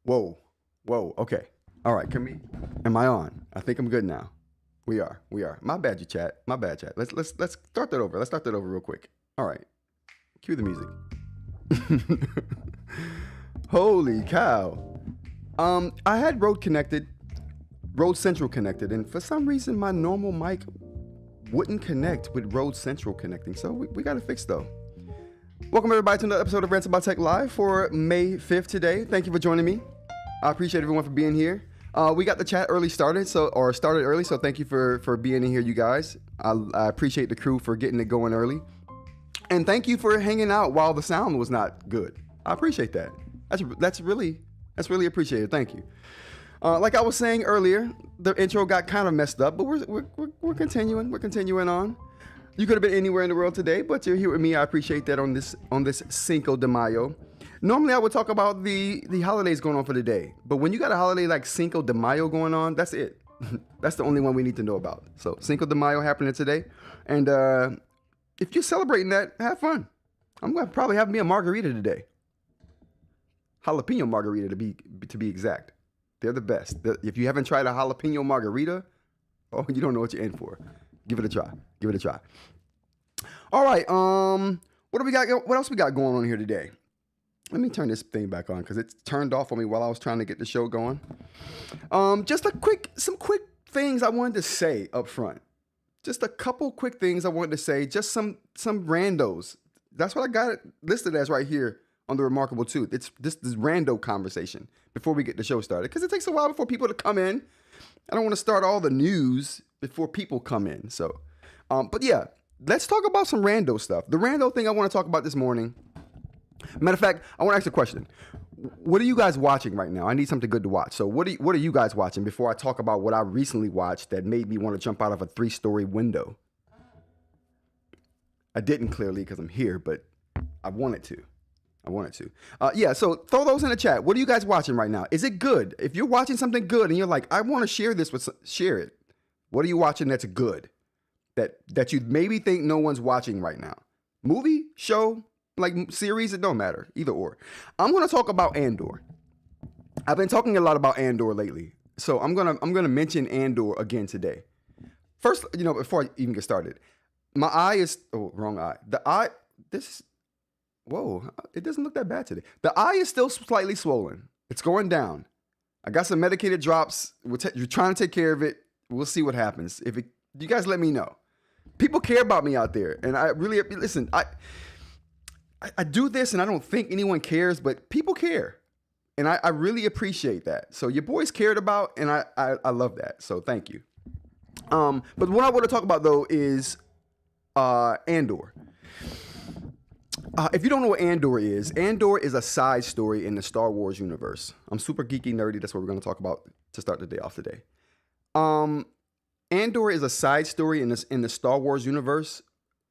Whoa. Whoa. Okay. All right. Am I on? I think I'm good now. We are. My bad, you chat. My bad, chat. Let's start that over. Let's start that over real quick. All right. Cue the music. Holy cow. I had Rode Central connected, and for some reason my normal mic wouldn't connect with Rode Central connecting. So we got it fixed though. Welcome everybody to another episode of Rants About Tech Live for May 5th today. Thank you for joining me. I appreciate everyone for being here. We got the chat started early, so thank you for being in here, you guys. I appreciate the crew for getting it going early. And thank you for hanging out while the sound was not good. I appreciate that. That's really appreciated. Thank you. Like I was saying earlier, the intro got kind of messed up, but we're continuing. We're continuing on. You could have been anywhere in the world today, but you're here with me. I appreciate that on this Cinco de Mayo. Normally, I would talk about the holidays going on for the day, but when you got a holiday like Cinco de Mayo going on, that's it. That's the only one we need to know about. So Cinco de Mayo happening today, and if you're celebrating that, have fun. I'm gonna probably have me a margarita today. Jalapeno margarita to be exact. They're the best. If you haven't tried a jalapeno margarita, oh, you don't know what you're in for. Give it a try. All right. What do we got? What else we got going on here today? Let me turn this thing back on because it's turned off on me while I was trying to get the show going. Just some quick things I wanted to say up front. Just a couple quick things I wanted to say. Just some randos. That's what I got it listed as right here on the Remarkable Tooth. It's this rando conversation before we get the show started because it takes a while before people to come in. I don't want to start all the news before people come in. So, but yeah, let's talk about some rando stuff. The rando thing I want to talk about this morning. Matter of fact, I want to ask a question. What are you guys watching right now? I need something good to watch. So what are you guys watching before I talk about what I recently watched that made me want to jump out of a 3-story window? I didn't clearly because I'm here, but I wanted to. Yeah, so throw those in the chat. What are you guys watching right now? Is it good? If you're watching something good and you're like, I want to share it. What are you watching that's good? That you maybe think no one's watching right now? Movie, show, like series, it don't matter. Either or. I'm going to talk about Andor. I've been talking a lot about Andor lately. So I'm gonna mention Andor again today. First, before I even get started, my eye is wrong eye. Whoa, it doesn't look that bad today. The eye is still slightly swollen. It's going down. I got some medicated drops. You're trying to take care of it. We'll see what happens. You guys let me know. People care about me out there. And I really, listen, I do this and I don't think anyone cares, but people care. And I really appreciate that. So your boys cared about, and I love that. So thank you. But what I want to talk about though is Andor. If you don't know what Andor is a side story in the Star Wars universe. I'm super geeky nerdy. That's what we're going to talk about to start the day off today. Andor is a side story in the Star Wars universe.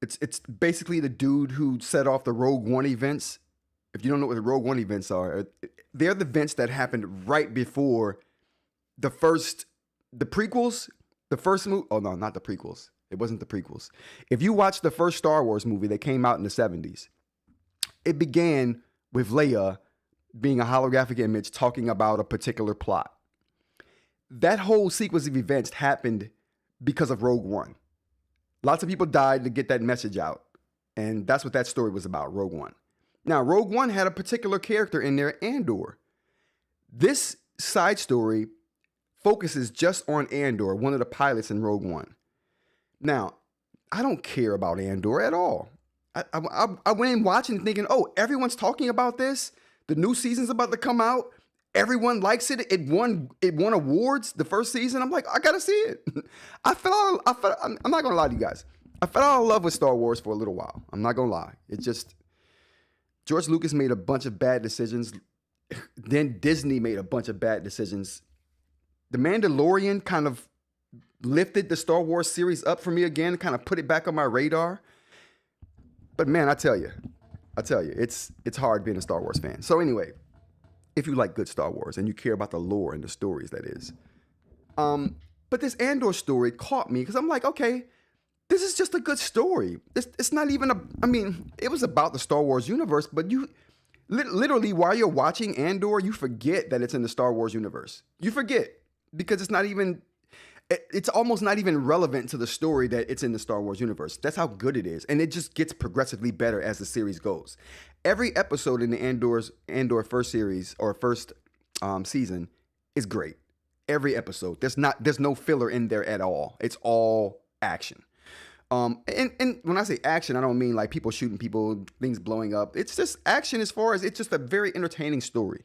It's basically the dude who set off the Rogue One events. If you don't know what the Rogue One events are, they're the events that happened right before the prequels. The first movie. Oh no, not the prequels. It wasn't the prequels. If you watch the first Star Wars movie that came out in the 70s, it began with Leia being a holographic image talking about a particular plot. That whole sequence of events happened because of Rogue One. Lots of people died to get that message out. And that's what that story was about, Rogue One. Now, Rogue One had a particular character in there, Andor. This side story focuses just on Andor, one of the pilots in Rogue One. Now, I don't care about Andor at all. I went in watching thinking, oh, everyone's talking about this. The new season's about to come out. Everyone likes it. It won awards the first season. I'm like, I gotta see it. I'm not gonna lie to you guys. I fell out of love with Star Wars for a little while. I'm not gonna lie. It just, George Lucas made a bunch of bad decisions. Then Disney made a bunch of bad decisions. The Mandalorian kind of lifted the Star Wars series up for me again, kind of put it back on my radar. But man, I tell you, it's hard being a Star Wars fan. So anyway, if you like good Star Wars and you care about the lore and the stories, that is. But this Andor story caught me because I'm like, okay, this is just a good story. It's not even it was about the Star Wars universe, but Literally, while you're watching Andor, you forget that it's in the Star Wars universe. You forget because it's not even. It's almost not even relevant to the story that it's in the Star Wars universe. That's how good it is, and it just gets progressively better as the series goes. Every episode in the Andor first series or first season is great. Every episode, there's no filler in there at all. It's all action. And when I say action, I don't mean like people shooting people, things blowing up. It's just action as far as it's just a very entertaining story.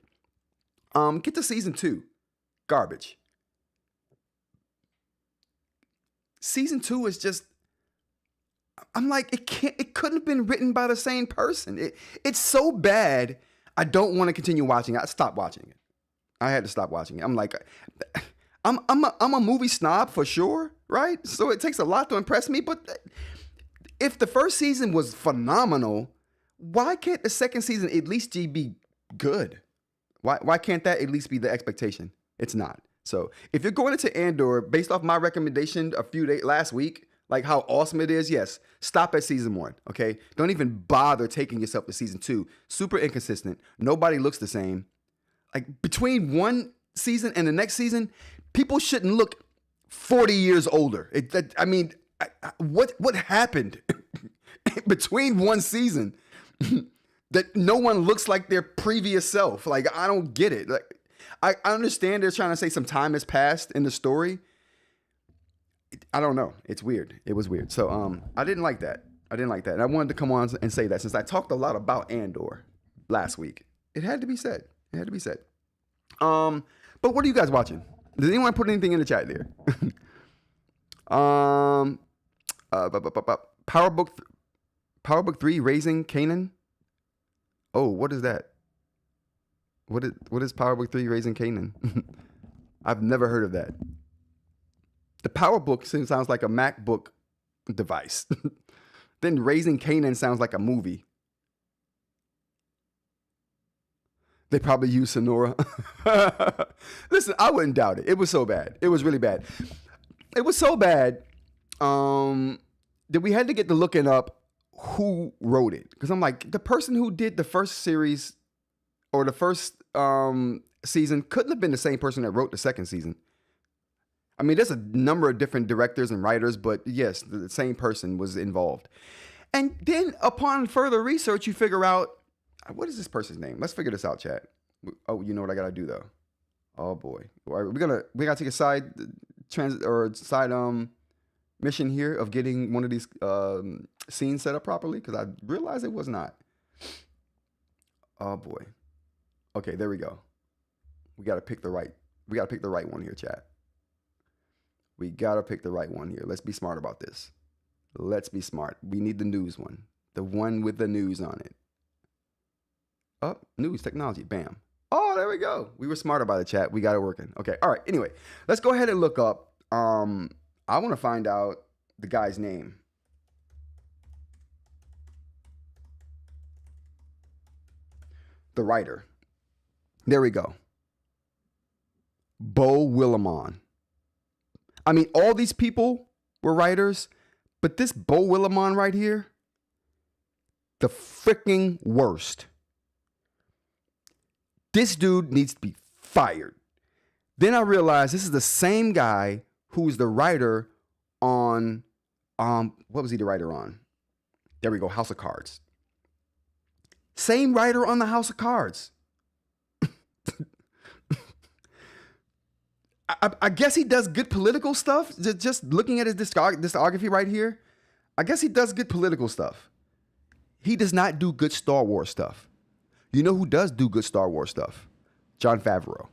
Get to season 2, garbage. Season 2 is just, I'm like, it couldn't have been written by the same person. It's so bad. I don't want to continue watching it. I stopped watching it. I had to stop watching it. I'm like, I'm a movie snob for sure, right? So it takes a lot to impress me. But if the first season was phenomenal, why can't the second season at least be good? Why can't that at least be the expectation? It's not. So if you're going into Andor based off my recommendation last week, like how awesome it is, yes, stop at season 1, okay? Don't even bother taking yourself to season 2. Super inconsistent. Nobody looks the same. Like between one season and the next season, people shouldn't look 40 years older. What happened between one season that no one looks like their previous self? Like, I don't get it. Like, I understand they're trying to say some time has passed in the story. I don't know. It's weird. It was weird. So I didn't like that. And I wanted to come on and say that since I talked a lot about Andor last week. It had to be said. But what are you guys watching? Does anyone put anything in the chat there? Power Book 3, Raising Kanan. Oh, what is that? What is Power Book 3, Raising Kanan? I've never heard of that. The Power Book sounds like a MacBook device. Then Raising Kanan sounds like a movie. They probably use Sonora. Listen, I wouldn't doubt it. It was so bad. It was really bad. It was so bad that we had to get to looking up who wrote it. Because I'm like, the person who did the first series or the first season couldn't have been the same person that wrote the second season. I mean, there's a number of different directors and writers, but yes, the same person was involved. And then upon further research, you figure out, what is this person's name? Let's figure this out, chat. Oh, you know what I gotta do though. Oh boy, we gotta take a side mission here of getting one of these scenes set up properly because I realized it was not. Oh boy. Okay, there we go. We gotta pick the right one here, chat. We gotta pick the right one here. Let's be smart about this. Let's be smart. We need the news one, the one with the news on it. Oh, news, technology, bam. Oh, there we go. We were smart about the chat. We got it working. Okay, all right. Anyway, let's go ahead and look up. I want to find out the guy's name. The writer. There we go. Beau Willimon. I mean, all these people were writers, but this Beau Willimon right here, the freaking worst. This dude needs to be fired. Then I realized this is the same guy who's the writer on, what was he the writer on? There we go, House of Cards. Same writer on the House of Cards. I guess he does good political stuff. Just looking at his discography right here, I guess he does good political stuff. He does not do good Star Wars stuff. You know who does do good Star Wars stuff? Jon Favreau.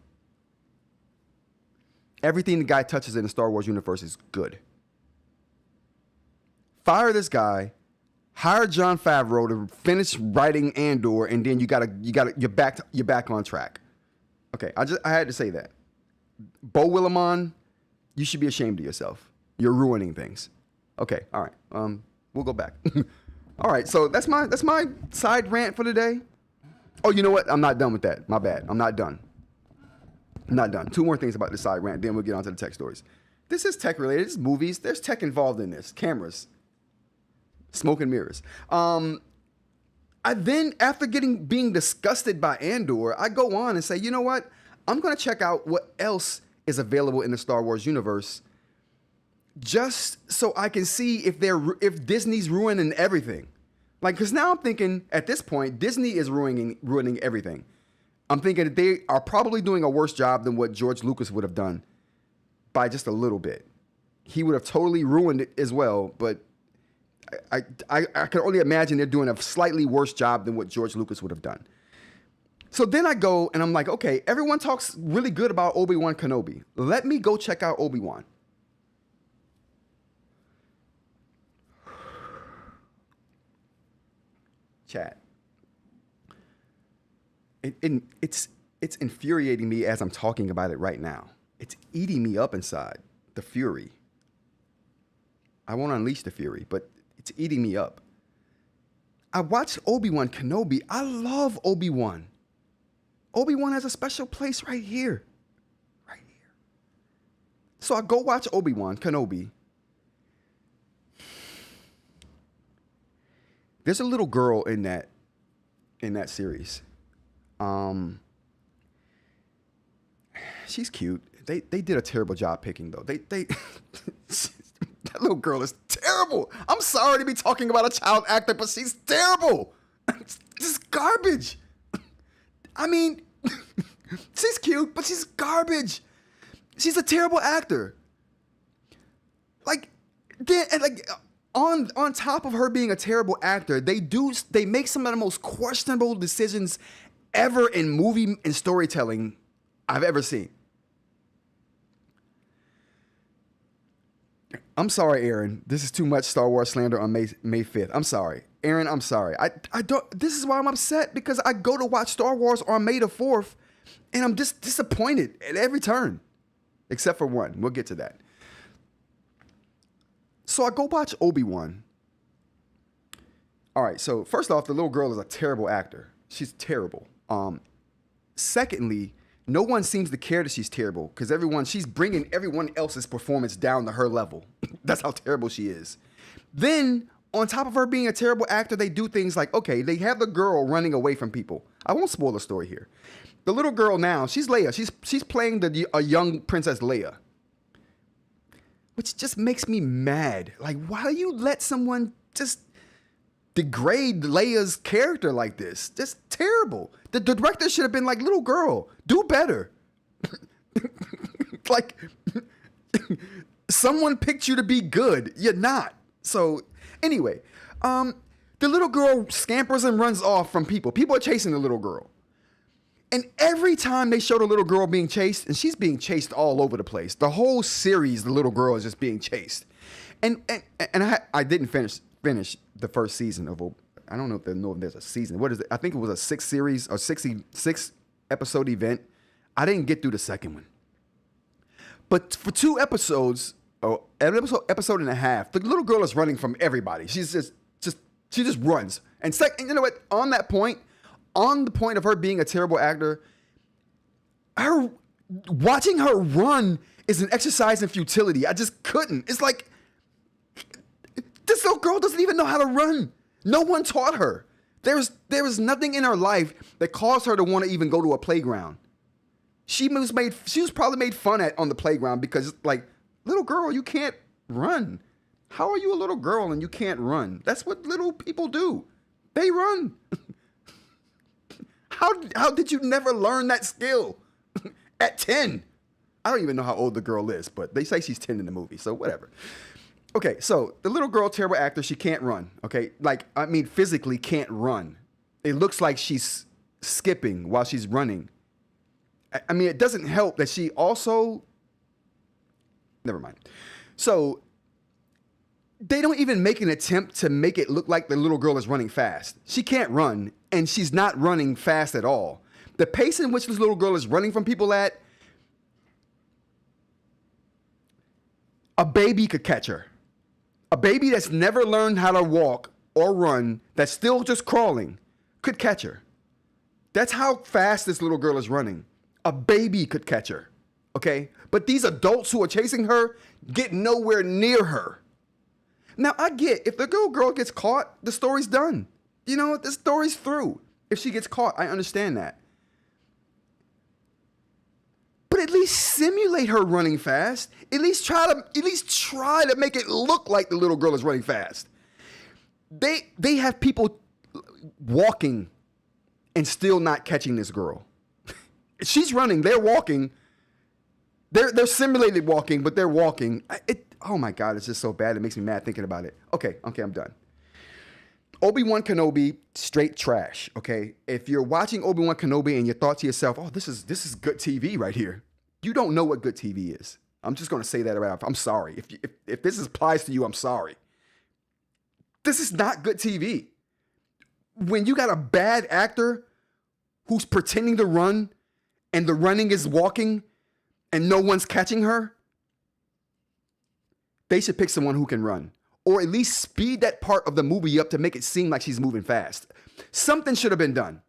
Everything the guy touches in the Star Wars universe is good. Fire this guy, hire Jon Favreau to finish writing Andor, and then you're back on track. Okay, I had to say that. Beau Willimon, you should be ashamed of yourself. You're ruining things. Okay, all right. We'll go back. All right, so that's my side rant for today. Oh, you know what? I'm not done with that. My bad. I'm not done. Two more things about this side rant, then we'll get on to the tech stories. This is tech related. This is movies. There's tech involved in this. Cameras. Smoke and mirrors. I I then, after being disgusted by Andor, I go on and say, you know what? I'm going to check out what else is available in the Star Wars universe, just so I can see if Disney's ruining everything. Like, because now I'm thinking at this point, Disney is ruining everything. I'm thinking that they are probably doing a worse job than what George Lucas would have done by just a little bit. He would have totally ruined it as well, but I can only imagine they're doing a slightly worse job than what George Lucas would have done. So then I go and I'm like, okay, everyone talks really good about Obi-Wan Kenobi. Let me go check out Obi-Wan. Chat. It's infuriating me as I'm talking about it right now. It's eating me up inside, the fury. I won't unleash the fury, but it's eating me up. I watched Obi-Wan Kenobi. I love Obi-Wan. Obi-Wan has a special place right here. Right here. So I go watch Obi-Wan Kenobi. There's a little girl in that series. She's cute. They did a terrible job picking though. That little girl is terrible. I'm sorry to be talking about a child actor, but she's terrible. Just garbage. I mean, she's cute, but she's garbage. She's a terrible actor. On top of her being a terrible actor, they make some of the most questionable decisions ever in movie and storytelling I've ever seen. I'm sorry, Aaron. This is too much Star Wars slander on May 5th. I'm sorry. Aaron, I'm sorry. I don't. This is why I'm upset, because I go to watch Star Wars on May the 4th, and I'm just disappointed at every turn. Except for one. We'll get to that. So I go watch Obi-Wan. All right, so first off, the little girl is a terrible actor. She's terrible. Secondly, no one seems to care that she's terrible, because she's bringing everyone else's performance down to her level. That's how terrible she is. Then, on top of her being a terrible actor, they do things like, okay, they have the girl running away from people. I won't spoil the story here. The little girl now, she's Leia. She's playing a young Princess Leia, which just makes me mad. Like, why do you let someone just degrade Leia's character like this? Just terrible. The director should have been like, little girl, do better. Like, someone picked you to be good. You're not. So, anyway, the little girl scampers and runs off from people. People are chasing the little girl. And every time they show the little girl being chased, and she's being chased all over the place. The whole series, the little girl is just being chased. And I didn't finish the first season of. I don't know if there's a season. What is it? I think it was a 6 episode event. I didn't get through the second one. But for 2 episodes, an episode and a half, the little girl is running from everybody. She just runs. And you know what? On the point of her being a terrible actor, watching her run is an exercise in futility. I just couldn't. It's like, this little girl doesn't even know how to run. No one taught her. There was nothing in her life that caused her to want to even go to a playground. She was probably made fun at on the playground because, like, little girl, you can't run. How are you a little girl and you can't run? That's what little people do. They run. How did you never learn that skill at 10? I don't even know how old the girl is, but they say she's 10 in the movie, so whatever. Okay, so the little girl, terrible actor, she can't run, okay? Physically can't run. It looks like she's skipping while she's running. It doesn't help that she also... Never mind. So, they don't even make an attempt to make it look like the little girl is running fast. She can't run, and she's not running fast at all. The pace in which this little girl is running from people at, a baby could catch her. A baby that's never learned how to walk or run, that's still just crawling, could catch her. That's how fast this little girl is running. A baby could catch her, okay? But these adults who are chasing her get nowhere near her. Now, I get, if the little girl gets caught, the story's done. you know, the story's through. If she gets caught, I understand that. But at least simulate her running fast. At least try to make it look like the little girl is running fast. They have people walking and still not catching this girl. She's running, they're walking. They're simulated walking, but they're walking. Oh my God, it's just so bad. It makes me mad thinking about it. Okay, I'm done. Obi-Wan Kenobi, straight trash, okay? If you're watching Obi-Wan Kenobi and you thought to yourself, oh, this is good TV right here, you don't know what good TV is. I'm just going to say that right off. I'm sorry. If this applies to you, I'm sorry. This is not good TV. When you got a bad actor who's pretending to run and the running is walking and no one's catching her, they should pick someone who can run. Or at least speed that part of the movie up to make it seem like she's moving fast. Something should have been done.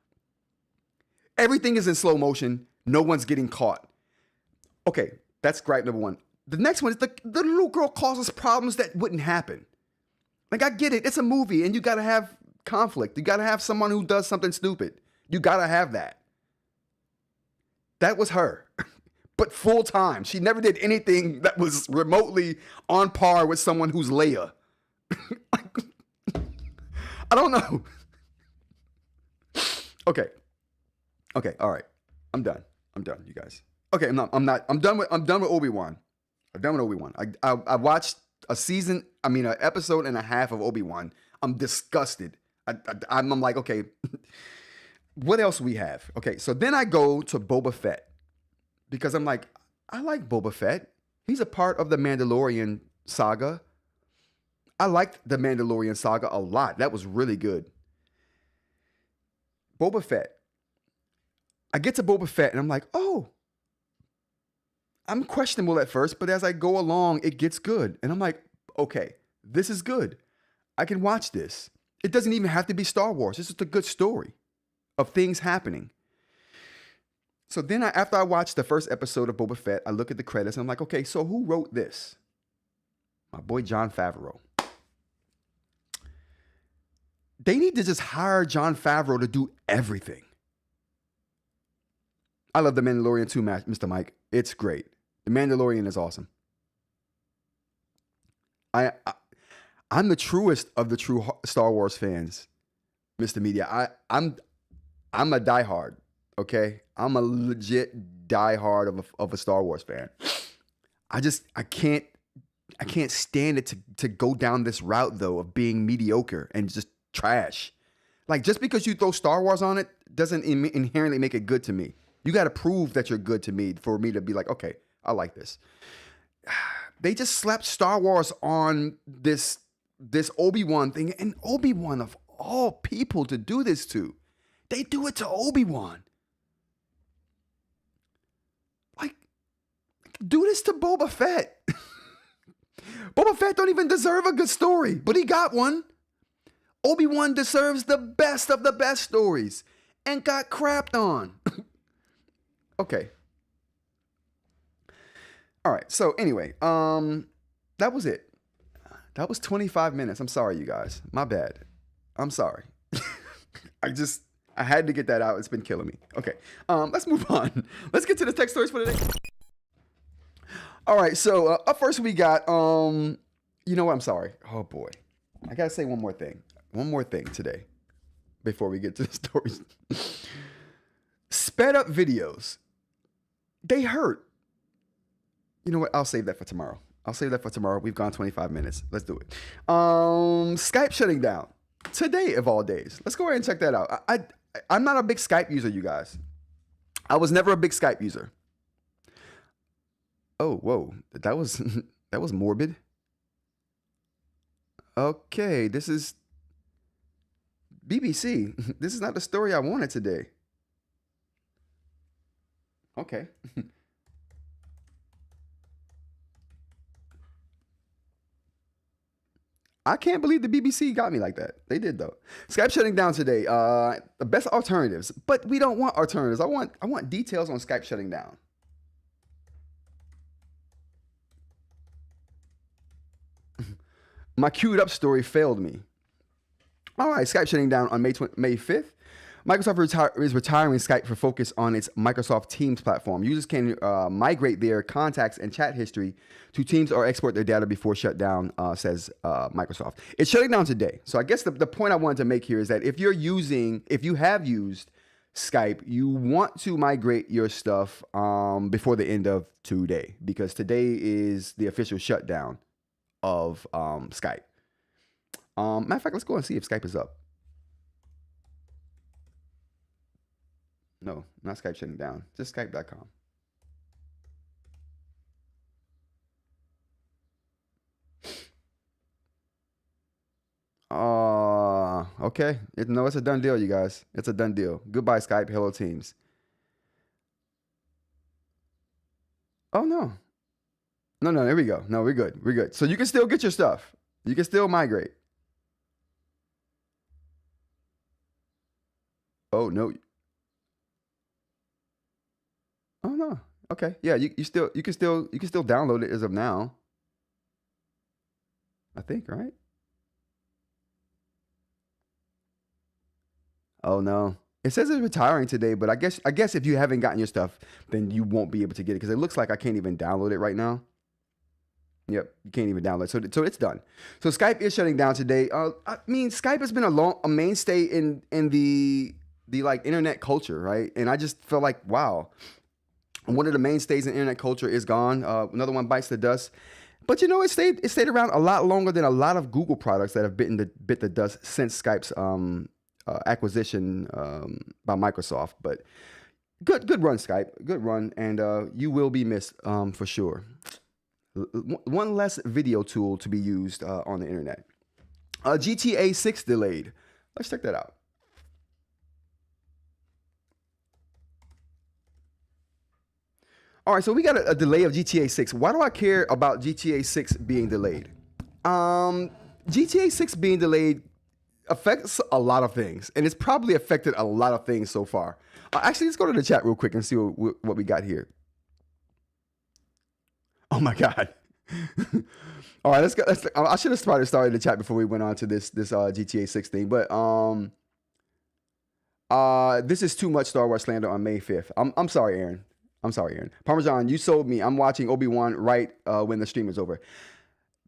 Everything is in slow motion. No one's getting caught. Okay, that's gripe number one. The next one is the little girl causes problems that wouldn't happen. Like, I get it. It's a movie, and you got to have conflict. You got to have someone who does something stupid. You got to have that. That was her. But full time. She never did anything that was remotely on par with someone who's Leia. I don't know. Okay, all right. I'm done, you guys. Okay, I'm done with Obi-Wan. I watched an episode and a half of Obi-Wan. I'm disgusted. I'm like, okay, what else we have? Okay, so then I go to Boba Fett because I'm like, I like Boba Fett. He's a part of the Mandalorian saga. I liked the Mandalorian saga a lot. That was really good. Boba Fett. I get to Boba Fett and I'm like, oh, I'm questionable at first, but as I go along, it gets good. And I'm like, okay, this is good. I can watch this. It doesn't even have to be Star Wars. It's just a good story of things happening. So then after I watched the first episode of Boba Fett, I look at the credits and I'm like, okay, so who wrote this? My boy Jon Favreau. They need to just hire Jon Favreau to do everything. I love The Mandalorian too, Mr. Mike. It's great. The Mandalorian is awesome. I'm the truest of the true Star Wars fans, Mr. Media. I'm a diehard, okay? I'm a legit diehard of a Star Wars fan. I can't stand it to go down this route though of being mediocre and just trash. Like, just because you throw Star Wars on it doesn't inherently make it good to me. You got to prove that you're good to me for me to be like, okay, I like this. They just slapped Star Wars on this Obi-Wan thing, and Obi-Wan of all people to do this to. They do it to Obi-Wan. Like, do this to Boba Fett. Boba Fett don't even deserve a good story, but he got one. Obi-Wan deserves the best of the best stories and got crapped on. Okay. All right. So anyway, that was it. That was 25 minutes. I'm sorry, you guys. My bad. I'm sorry. I had to get that out. It's been killing me. Okay. Let's move on. Let's get to the tech stories for today. All right. So up first we got, you know what? I'm sorry. Oh boy. I got to say one more thing. One more thing today before we get to the stories. Sped up videos. They hurt. You know what? I'll save that for tomorrow. We've gone 25 minutes. Let's do it. Skype shutting down today of all days. Let's go ahead and check that out. I'm not a big Skype user, you guys. I was never a big Skype user. Oh, whoa. That was morbid. Okay, this is BBC. This is not the story I wanted today. Okay. I can't believe the BBC got me like that. They did though. Skype shutting down today. The best alternatives, but we don't want alternatives. I want details on Skype shutting down. My queued up story failed me. All right, Skype shutting down on May 5th. Microsoft is retiring Skype for focus on its Microsoft Teams platform. Users can migrate their contacts and chat history to Teams or export their data before shutdown, says Microsoft. It's shutting down today. So I guess the point I wanted to make here is that if you have used Skype, you want to migrate your stuff before the end of today, because today is the official shutdown of Skype. Matter of fact, let's go and see if Skype is up. No, not Skype shutting down. Just Skype.com. Okay. No, it's a done deal, you guys. It's a done deal. Goodbye, Skype. Hello, Teams. Oh, no. No, there we go. No, we're good. We're good. So you can still get your stuff. You can still migrate. Oh, no. Oh, no. Okay. Yeah, you can still download it as of now. I think, right? Oh, no. It says it's retiring today, but I guess if you haven't gotten your stuff, then you won't be able to get it, because it looks like I can't even download it right now. Yep, you can't even download it. So it's done. So Skype is shutting down today. I mean, Skype has been a mainstay in the like internet culture, right? And I just feel like, wow, one of the mainstays in internet culture is gone. Another one bites the dust. But you know, it stayed around a lot longer than a lot of Google products that have bit the dust since Skype's acquisition by Microsoft. But good run, Skype. Good run, and you will be missed for sure. One less video tool to be used on the internet. GTA 6 delayed. Let's check that out. All right, so we got a delay of GTA 6. Why do I care about GTA 6 being delayed? GTA 6 being delayed affects a lot of things, and it's probably affected a lot of things so far. Actually, let's go to the chat real quick and see what we got here. Oh my God. All right, let's go. I should have started the chat before we went on to this GTA 6 thing, but this is too much Star Wars slander on May 5th. I'm sorry, Aaron. Parmesan, you sold me. I'm watching Obi-Wan right when the stream is over.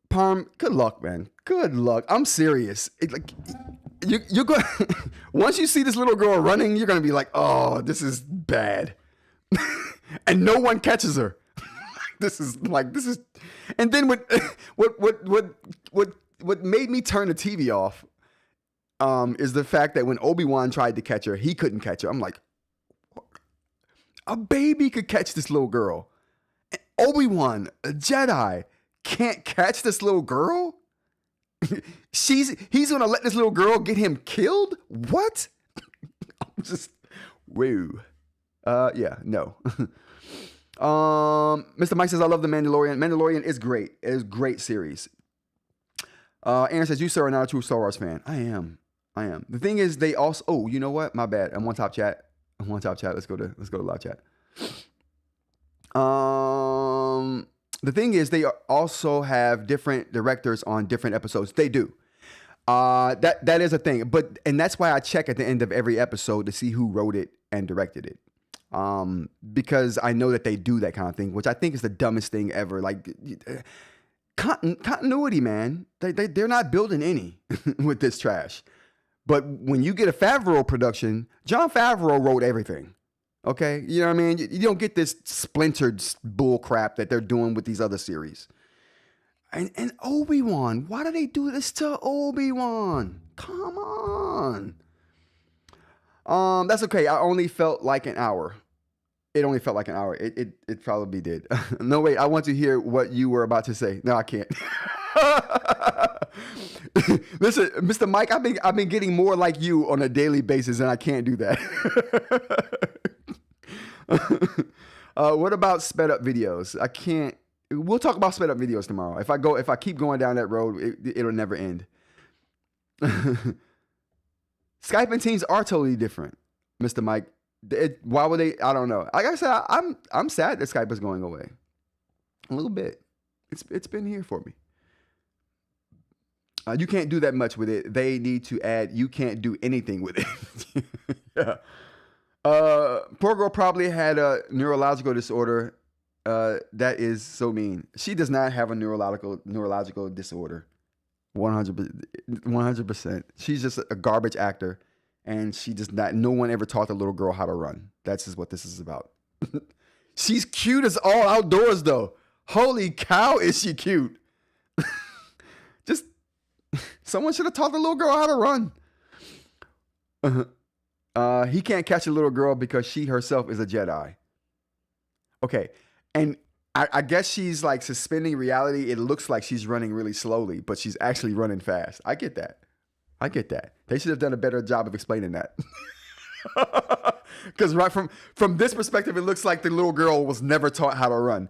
Parm, good luck, man. Good luck. I'm serious. You're going once you see this little girl running, you're gonna be like, oh, this is bad, and no one catches her. This is. And then what made me turn the TV off is the fact that when Obi-Wan tried to catch her, he couldn't catch her. I'm like, a baby could catch this little girl. Obi-Wan, a Jedi, can't catch this little girl? He's gonna let this little girl get him killed? What? I'm just, woo. Yeah, no. Mr. Mike says, I love The Mandalorian. Mandalorian is great. It is a great series. Aaron says, you, sir, are not a true Star Wars fan. I am. The thing is, they also, oh, you know what? My bad. I'm on top chat. Let's go to live chat. The thing is, they also have different directors on different episodes. They do. That is a thing. And that's why I check at the end of every episode to see who wrote it and directed it. Because I know that they do that kind of thing, which I think is the dumbest thing ever. Like, continuity, man. They're not building any with this trash. But when you get a Favreau production, Jon Favreau wrote everything. Okay? You know what I mean? You don't get this splintered bull crap that they're doing with these other series. And Obi-Wan, why do they do this to Obi-Wan? Come on. That's okay. I only felt like an hour. It only felt like an hour. It probably did. No, wait. I want to hear what you were about to say. No, I can't. Listen, Mr. Mike, I've been getting more like you on a daily basis, and I can't do that. What about sped up videos? I can't. We'll talk about sped up videos tomorrow. If I keep going down that road, it'll never end. Skype and Teams are totally different, Mr. Mike. Why would they? I don't know. Like I said, I'm sad that Skype is going away. A little bit. It's been here for me. You can't do that much with it. They need to add, you can't do anything with it. Yeah. Poor girl probably had a neurological disorder. That is so mean. She does not have a neurological disorder. 100%. She's just a garbage actor, and she does not. No one ever taught the little girl how to run. That's just what this is about. She's cute as all outdoors, though. Holy cow, is she cute? Just someone should have taught the little girl how to run. He can't catch a little girl because she herself is a Jedi. Okay, and I guess she's like suspending reality. It looks like she's running really slowly, but she's actually running fast. I get that. They should have done a better job of explaining that. Because right from this perspective, it looks like the little girl was never taught how to run.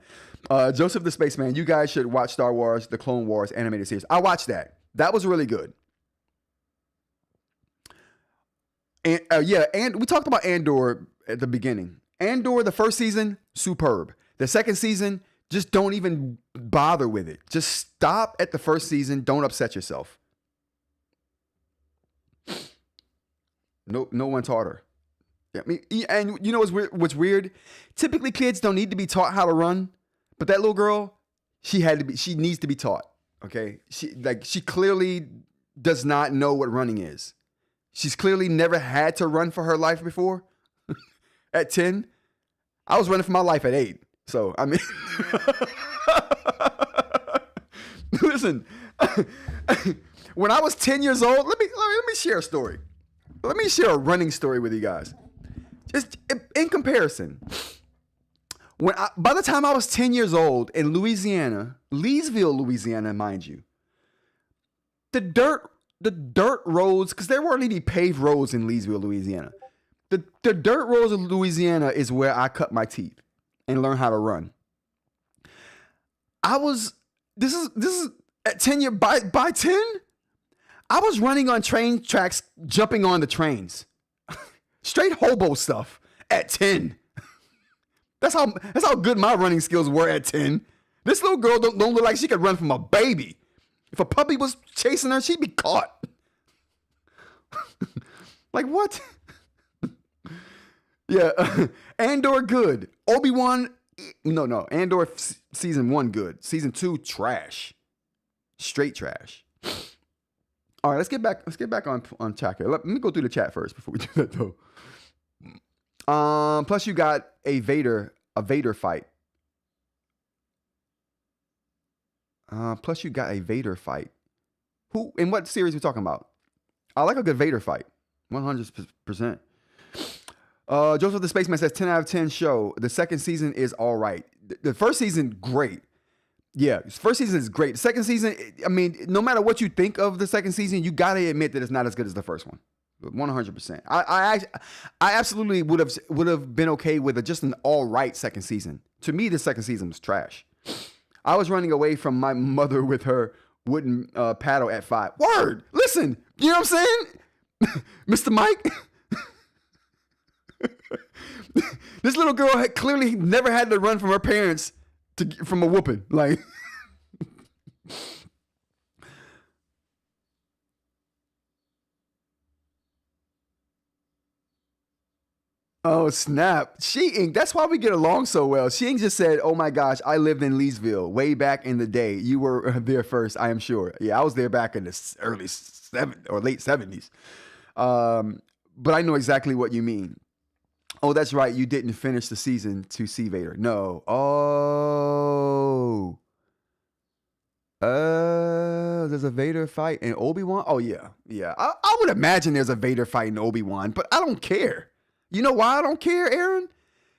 Joseph the Spaceman, you guys should watch Star Wars, the Clone Wars animated series. I watched that. That was really good. And and we talked about Andor at the beginning. Andor, the first season, superb. The second season, just don't even bother with it. Just stop at the first season. Don't upset yourself. No one taught her. I mean, and you know what's weird? Typically, kids don't need to be taught how to run, but that little girl, she needs to be taught. Okay, she clearly does not know what running is. She's clearly never had to run for her life before. At 10, I was running for my life at 8. So I mean, listen. When I was 10 years old, let me share a story. Let me share a running story with you guys. Just in comparison, by the time I was 10 years old in Louisiana, Leesville, Louisiana, mind you, the dirt roads, because there weren't any paved roads in Leesville, Louisiana. The dirt roads of Louisiana is where I cut my teeth and learned how to run. This is at 10 years, by 10, I was running on train tracks, jumping on the trains. Straight hobo stuff at 10. That's how good my running skills were at 10. This little girl don't look like she could run from a baby. If a puppy was chasing her, she'd be caught. Like what? Yeah, Andor good. Obi-Wan, no. Andor season 1 good. Season 2 trash. Straight trash. All right, let's get back on track here. Let me go through the chat first before we do that though. Plus you got a Vader fight. Plus you got a Vader fight. Who in what series we talking about? I like a good Vader fight. 100%. Joseph the Spaceman says 10 out of 10 show. The second season is all right. The first season, great. Yeah, first season is great. The second season, I mean, no matter what you think of the second season, you got to admit that it's not as good as the first one. 100%. I absolutely would have been okay with just an all right second season. To me, the second season was trash. I was running away from my mother with her wooden paddle at 5. Word! Listen, you know what I'm saying? Mr. Mike? This little girl had clearly never had to run from her parents from a whooping. Like, oh snap! She that's why we get along so well. She just said, "Oh my gosh, I lived in Leesville way back in the day. You were there first, I am sure. Yeah, I was there back in the early late 70s. But I know exactly what you mean. Oh, that's right. You didn't finish the season to see Vader. No. Oh. There's a Vader fight in Obi-Wan? Oh, yeah. Yeah. I would imagine there's a Vader fight in Obi-Wan, but I don't care. You know why I don't care, Aaron?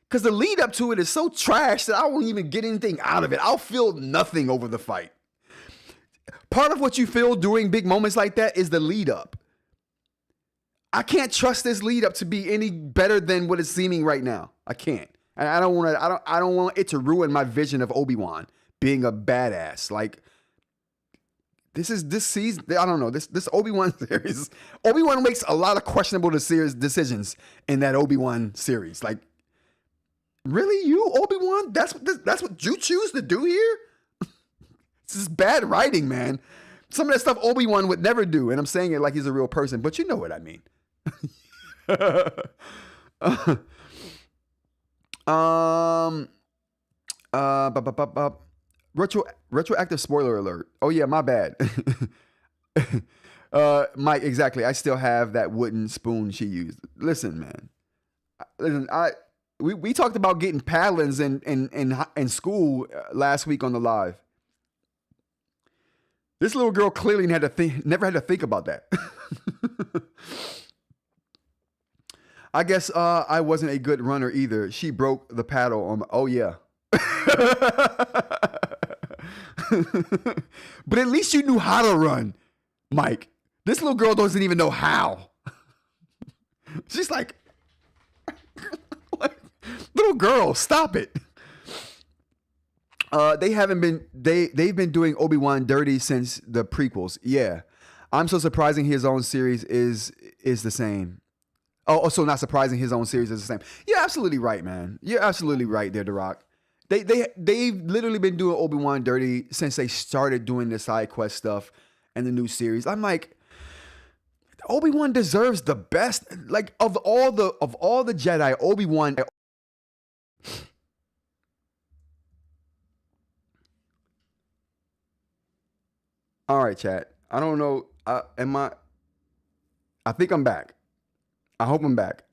Because the lead up to it is so trash that I won't even get anything out of it. I'll feel nothing over the fight. Part of what you feel during big moments like that is the lead up. I can't trust this lead up to be any better than what it's seeming right now. I can't. And I don't want it to ruin my vision of Obi-Wan being a badass. Like this season, I don't know. This Obi-Wan series. Obi-Wan makes a lot of questionable decisions in that Obi-Wan series. Like, really, you Obi-Wan? That's what you choose to do here? This is bad writing, man. Some of that stuff Obi-Wan would never do, and I'm saying it like he's a real person, but you know what I mean. Retroactive spoiler alert. Oh yeah, my bad. Mike, exactly. I still have that wooden spoon she used. Listen, man. Listen, we talked about getting paddlings in school last week on the live. This little girl clearly never had to think about that. I guess I wasn't a good runner either. She broke the paddle on my, oh yeah. But at least you knew how to run, Mike. This little girl doesn't even know how. She's like, little girl, stop it. They've been doing Obi-Wan dirty since the prequels. Yeah. I'm so surprising his own series is the same. Oh, so not surprising his own series is the same. You're absolutely right, man. You're absolutely right there, The Rock. They've literally been doing Obi-Wan dirty since they started doing the side quest stuff and the new series. I'm like, Obi-Wan deserves the best. Like of all the Jedi, Obi-Wan. All right, chat. I don't know. I think I'm back. I hope I'm back.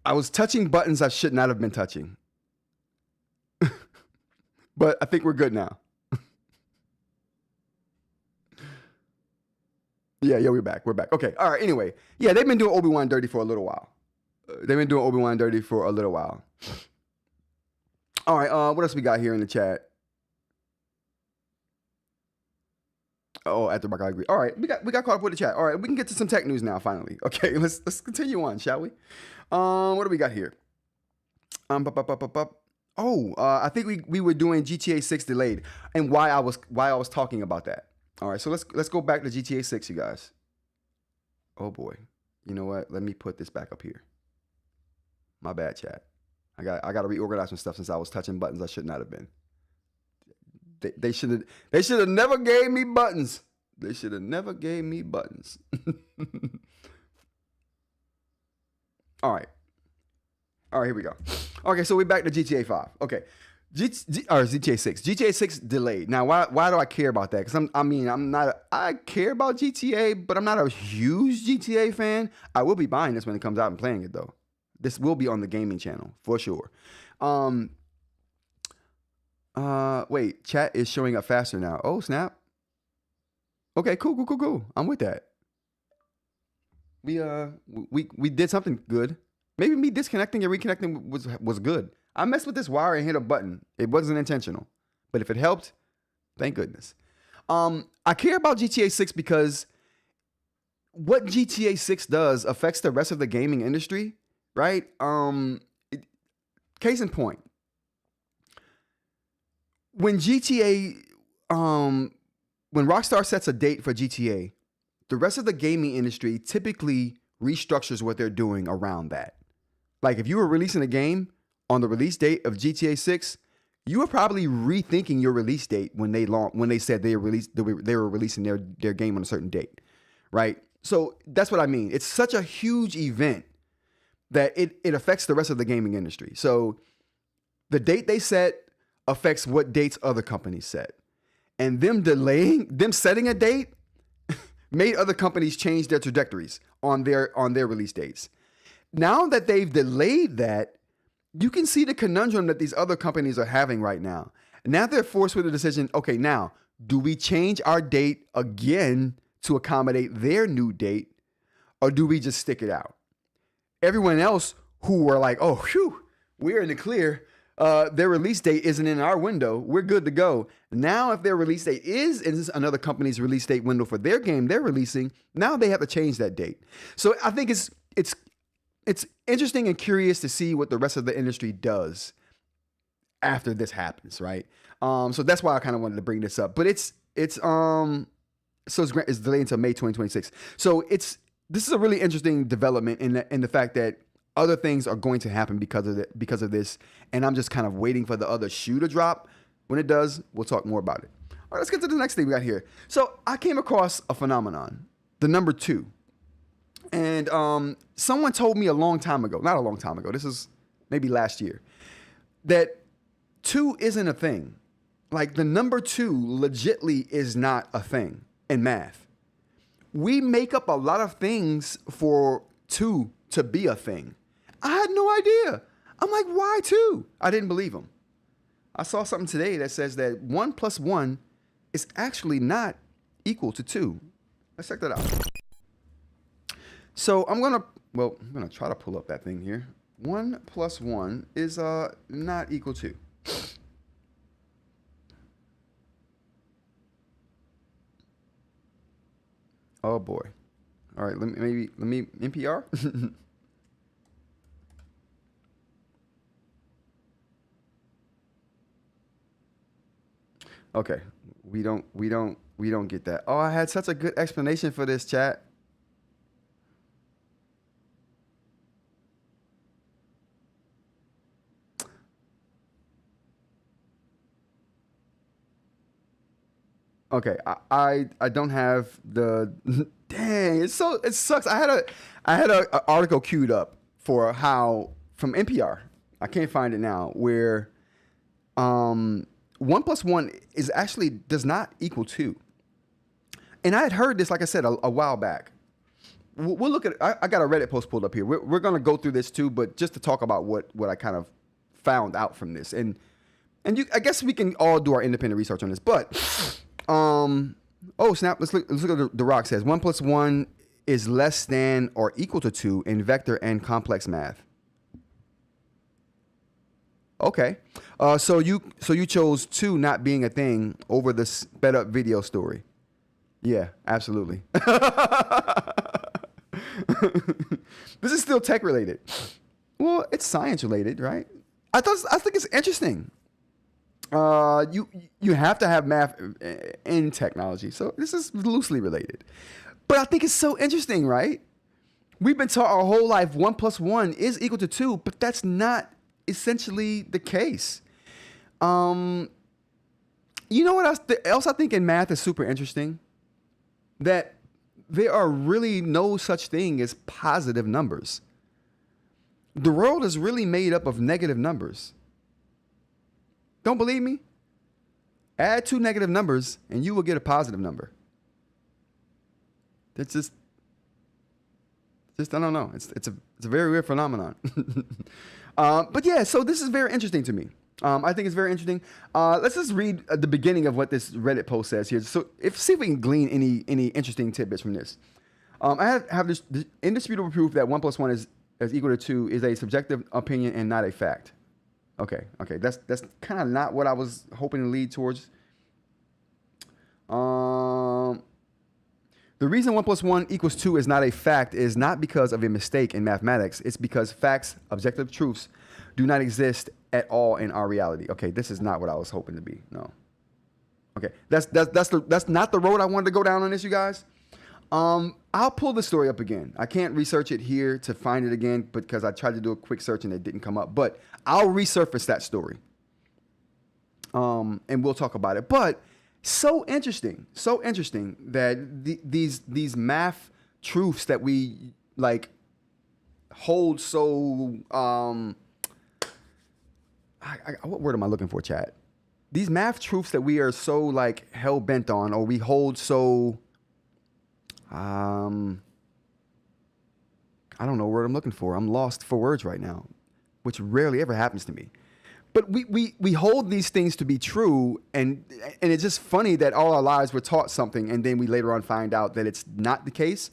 I was touching buttons I should not have been touching. But I think we're good now. Yeah, we're back. We're back. Okay. All right. Anyway, yeah, they've been doing Obi-Wan dirty for a little while. All right. What else we got here in the chat? Oh, at the Rock, I agree. All right, we got caught up with the chat. All right, we can get to some tech news now. Finally, okay. Let's continue on, shall we? What do we got here? I think we were doing GTA 6 delayed, and why I was talking about that. All right, so let's go back to GTA 6, you guys. Oh boy, you know what? Let me put this back up here. My bad, chat. I got to reorganize some stuff since I was touching buttons I should not have been. They should have never gave me buttons. They should have never gave me buttons. All right, here we go. Okay, so we're back to GTA 5. Okay, GTA 6. GTA 6 delayed. Now, why do I care about that? Because I care about GTA, but I'm not a huge GTA fan. I will be buying this when it comes out and playing it though. This will be on the gaming channel for sure. Wait, chat is showing up faster now. Oh, snap. Okay, cool. I'm with that. We did something good. Maybe me disconnecting and reconnecting was good. I messed with this wire and hit a button. It wasn't intentional. But if it helped, thank goodness. I care about GTA 6 because what GTA 6 does affects the rest of the gaming industry, right? Case in point. When Rockstar sets a date for GTA, the rest of the gaming industry typically restructures what they're doing around that. Like if you were releasing a game on the release date of GTA 6, you were probably rethinking your release date when they said they were releasing their game on a certain date, right? So that's what I mean. It's such a huge event that it affects the rest of the gaming industry. So the date they set affects what dates other companies set. And them setting a date made other companies change their trajectories on their release dates. Now that they've delayed that, you can see the conundrum that these other companies are having right now. Now they're forced with a decision, okay, now, do we change our date again to accommodate their new date, or do we just stick it out? Everyone else who were like, oh, phew, we're in the clear, their release date isn't in our window, we're good to go. Now, if their release date is in another company's release date window for their game they're releasing, now they have to change that date. So I think it's interesting and curious to see what the rest of the industry does after this happens, right? So that's why I kind of wanted to bring this up. But it's delayed until May 2026. So this is a really interesting development in the fact that other things are going to happen because of this, and I'm just kind of waiting for the other shoe to drop. When it does, we'll talk more about it. right, let's get to the next thing we got here. So I came across a phenomenon, the number 2. And someone told me a long time ago, not a long time ago, this is maybe last year, that 2 isn't a thing. Like the number 2 legitly is not a thing in math. We make up a lot of things for 2 to be a thing. I had no idea. I'm like, why 2? I didn't believe him. I saw something today that says that 1 plus 1 is actually not equal to 2. Let's check that out. So I'm gonna try to pull up that thing here. 1 plus 1 is not equal to. Oh boy. All right, let me NPR. Okay, we don't get that. Oh, I had such a good explanation for this, chat. Okay, I don't have the dang. It sucks. I had a article queued up for how from NPR. I can't find it now. Where 1 plus 1 is actually does not equal 2. And I had heard this, like I said, a while back. We'll look at it. I got a Reddit post pulled up here. We're going to go through this too, but just to talk about what I kind of found out from this. And I guess we can all do our independent research on this. But, oh, snap. Let's look at the rock says 1 plus 1 is less than or equal to 2 in vector and complex math. Okay. So you chose 2 not being a thing over the sped up video story. Yeah, absolutely. This is still tech related. Well, it's science related, right? I think it's interesting. You have to have math in technology, so this is loosely related. But I think it's so interesting, right? We've been taught our whole life 1 plus 1 is equal to 2, but that's not essentially the case. You know what else I think in math is super interesting? That there are really no such thing as positive numbers. The world is really made up of negative numbers. Don't believe me? Add 2 negative numbers and you will get a positive number. It's just I don't know. It's a very weird phenomenon. But yeah, so this is very interesting to me. I think it's very interesting. Let's just read the beginning of what this Reddit post says here. So see if we can glean any interesting tidbits from this. I have this indisputable proof that 1 plus 1 is equal to 2 is a subjective opinion and not a fact. Okay. That's kind of not what I was hoping to lead towards. The reason 1 plus 1 equals 2 is not a fact is not because of a mistake in mathematics. It's because facts, objective truths, do not exist at all in our reality. Okay, this is not what I was hoping to be. No. Okay, that's not the road I wanted to go down on this, you guys. I'll pull the story up again. I can't research it here to find it again because I tried to do a quick search and it didn't come up. But I'll resurface that story. And we'll talk about it. But so interesting that these math truths that we like hold so what word am I looking for, chat? These math truths that we are so like hell bent on, or we hold so I don't know what word I'm looking for. I'm lost for words right now, which rarely ever happens to me. But we hold these things to be true, and it's just funny that all our lives we're taught something, and then we later on find out that it's not the case.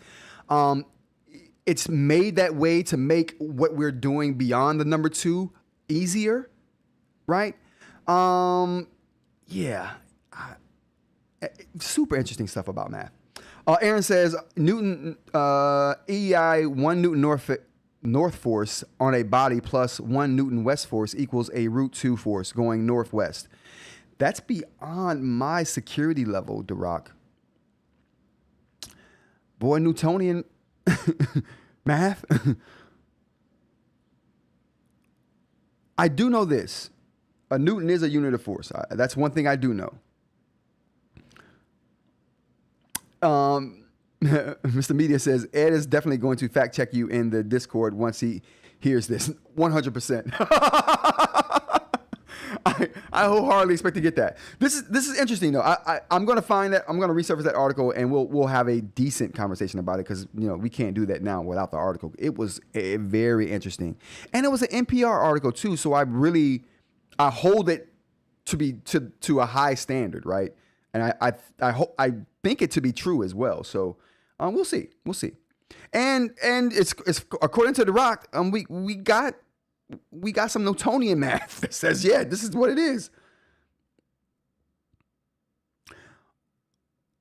It's made that way to make what we're doing beyond the number 2 easier, right? Yeah. Super interesting stuff about math. Aaron says Newton EI 1 Newton north force on a body plus 1 Newton west force equals a root 2 force going northwest. That's beyond my security level, DeRock. Boy, Newtonian math. I do know this. A Newton is a unit of force. That's one thing I do know. Mr. Media says Ed is definitely going to fact check you in the Discord once he hears this. 100%. I wholeheartedly expect to get that. This is interesting though. I'm gonna find that. I'm gonna resurface that article and we'll have a decent conversation about it because we can't do that now without the article. It was very interesting, and it was an NPR article too. So I hold it to be to a high standard, right? And I think it to be true as well. So we'll see. And it's according to The Rock. We got some Newtonian math that says, yeah, this is what it is.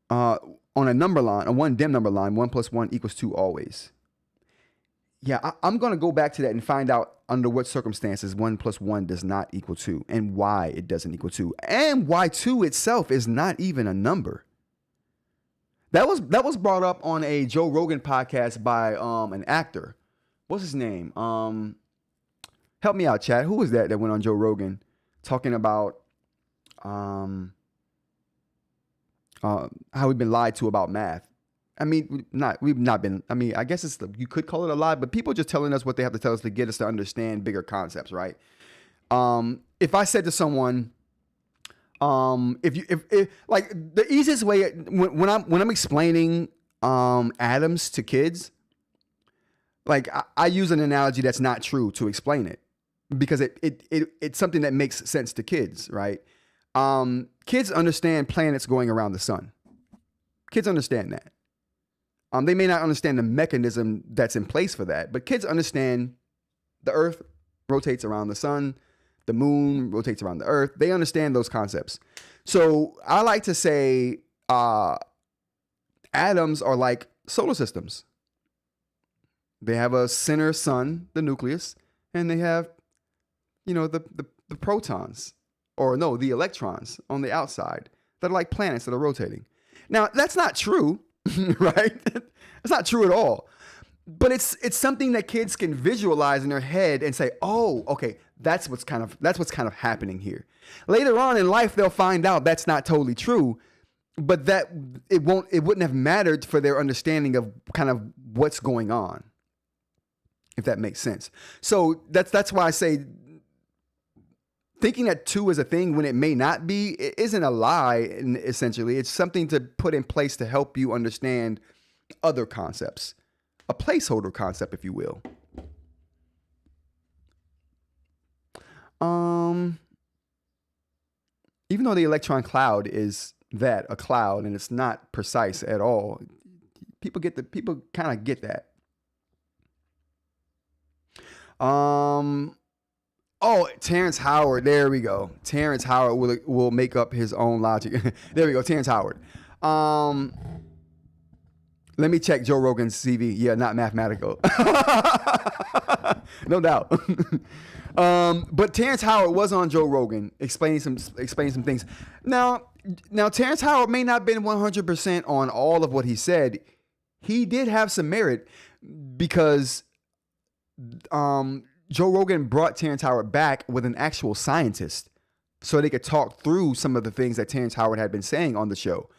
On a number line, a one dim number line, 1 + 1 = 2 always. Yeah, I'm going to go back to that and find out under what circumstances 1 + 1 does not equal 2 and why it doesn't equal 2 and why 2 itself is not even a number. That was brought up on a Joe Rogan podcast by an actor. What's his name? Help me out, chat. Who was that went on Joe Rogan talking about how we've been lied to about math? I mean, we've not been. I mean, I guess you could call it a lie, but people just telling us what they have to tell us to get us to understand bigger concepts, right? If I said to someone, if like the easiest way when I'm explaining atoms to kids, like I use an analogy that's not true to explain it. Because it's something that makes sense to kids, right? Kids understand planets going around the sun. Kids understand that. They may not understand the mechanism that's in place for that, but kids understand the Earth rotates around the sun, the moon rotates around the Earth. They understand those concepts. So I like to say atoms are like solar systems. They have a center sun, the nucleus, and they have the protons, or no, the electrons on the outside that are like planets that are rotating. Now, that's not true, right? It's not true at all. But it's something that kids can visualize in their head and say, "Oh, okay, that's what's kind of happening here." Later on in life, they'll find out that's not totally true, but that it wouldn't have mattered for their understanding of kind of what's going on, if that makes sense. So that's why I say thinking that 2 is a thing when it may not be, it isn't a lie, essentially. It's something to put in place to help you understand other concepts. A placeholder concept, if you will. Even though the electron cloud is a cloud, and it's not precise at all, people kind of get that. Oh, Terrence Howard. There we go. Terrence Howard will make up his own logic. There we go. Terrence Howard. Let me check Joe Rogan's CV. Yeah, not mathematical. No doubt. But Terrence Howard was on Joe Rogan explaining some things. Now Terrence Howard may not have been 100% on all of what he said. He did have some merit because Joe Rogan brought Terrence Howard back with an actual scientist so they could talk through some of the things that Terrence Howard had been saying on the show.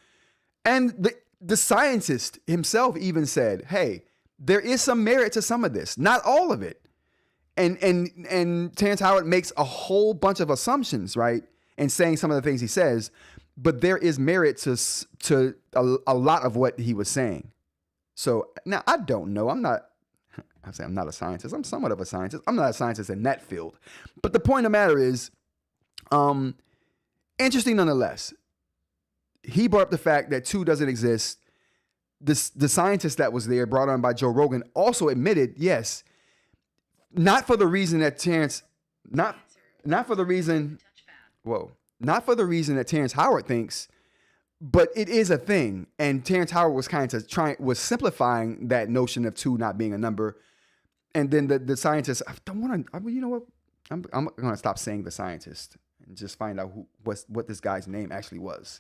And the scientist himself even said, hey, there is some merit to some of this, not all of it. And Terrence Howard makes a whole bunch of assumptions, right? And saying some of the things he says, but there is merit to a lot of what he was saying. So now I don't know. I'm not a scientist. I'm somewhat of a scientist. I'm not a scientist in that field. But the point of the matter is, interesting nonetheless. He brought up the fact that 2 doesn't exist. The scientist that was there, brought on by Joe Rogan, also admitted, yes, not for the reason that Terrence Howard thinks, but it is a thing. And Terrence Howard was was simplifying that notion of 2 not being a number. And then the scientist, I don't want to, you know what? I'm going to stop saying the scientist and just find out what this guy's name actually was.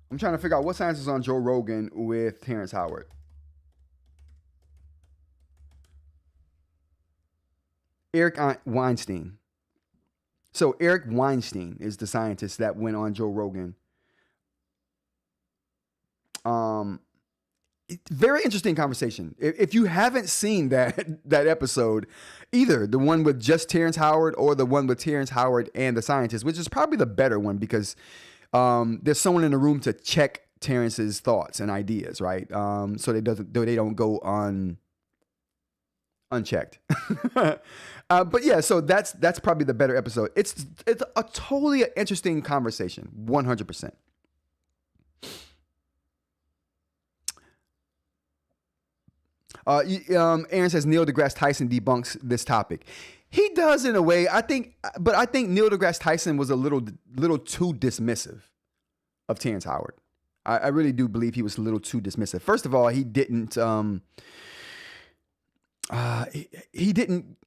I'm trying to figure out what scientist is on Joe Rogan with Terrence Howard. Eric Weinstein. So Eric Weinstein is the scientist that went on Joe Rogan. Very interesting conversation. If you haven't seen that episode, either the one with just Terrence Howard or the one with Terrence Howard and the scientist, which is probably the better one because there's someone in the room to check Terrence's thoughts and ideas, right? So they don't go unchecked. But yeah, so that's probably the better episode. It's a totally interesting conversation, 100%. Aaron says Neil deGrasse Tyson debunks this topic. He does in a way, I think, but I think Neil deGrasse Tyson was a little too dismissive of Terrence Howard. I really do believe he was a little too dismissive. First of all, he didn't. He didn't.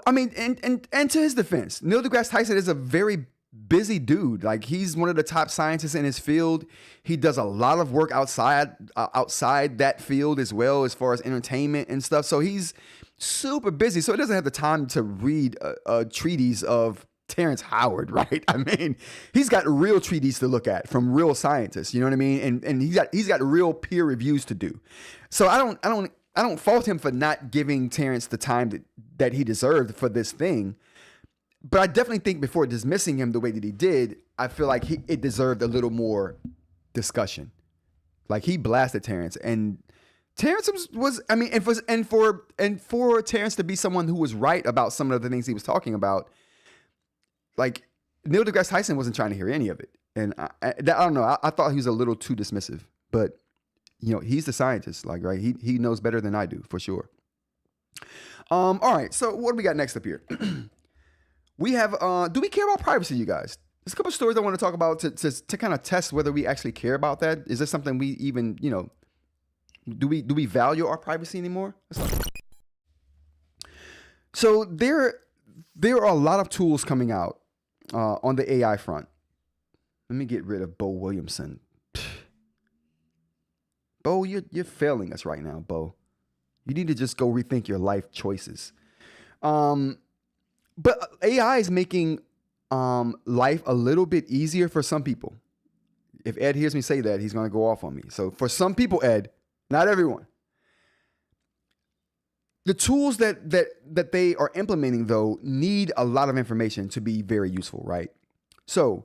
I mean, and to his defense, Neil deGrasse Tyson is a very busy dude. Like, he's one of the top scientists in his field. He does a lot of work outside that field as well, as far as entertainment and stuff. So he's super busy. So he doesn't have the time to read a treatise of Terrence Howard, right? I mean, he's got real treaties to look at from real scientists. You know what I mean? And he's got real peer reviews to do. So I don't fault him for not giving Terrence the time that he deserved for this thing. But I definitely think before dismissing him the way that he did, I feel like it deserved a little more discussion. Like, he blasted Terrence, and Terrence was I mean, and for Terrence to be someone who was right about some of the things he was talking about, like, Neil deGrasse Tyson wasn't trying to hear any of it. And I don't know. I thought he was a little too dismissive, but you know, he's the scientist, like, right? He knows better than I do, for sure. All right. So what do we got next up here? We have, do we care about privacy, you guys? There's a couple of stories I want to talk about to kind of test whether we actually care about that. Is this something we even, you know, do we value our privacy anymore? So there are a lot of tools coming out on the AI front. Let me get rid of Bo Williamson. Bo, you're failing us right now, Bo. You need to just go rethink your life choices. But AI is making life a little bit easier for some people. If Ed hears me say that, he's going to go off on me. So for some people, Ed, not everyone. The tools that they are implementing, though, need a lot of information to be very useful, right? So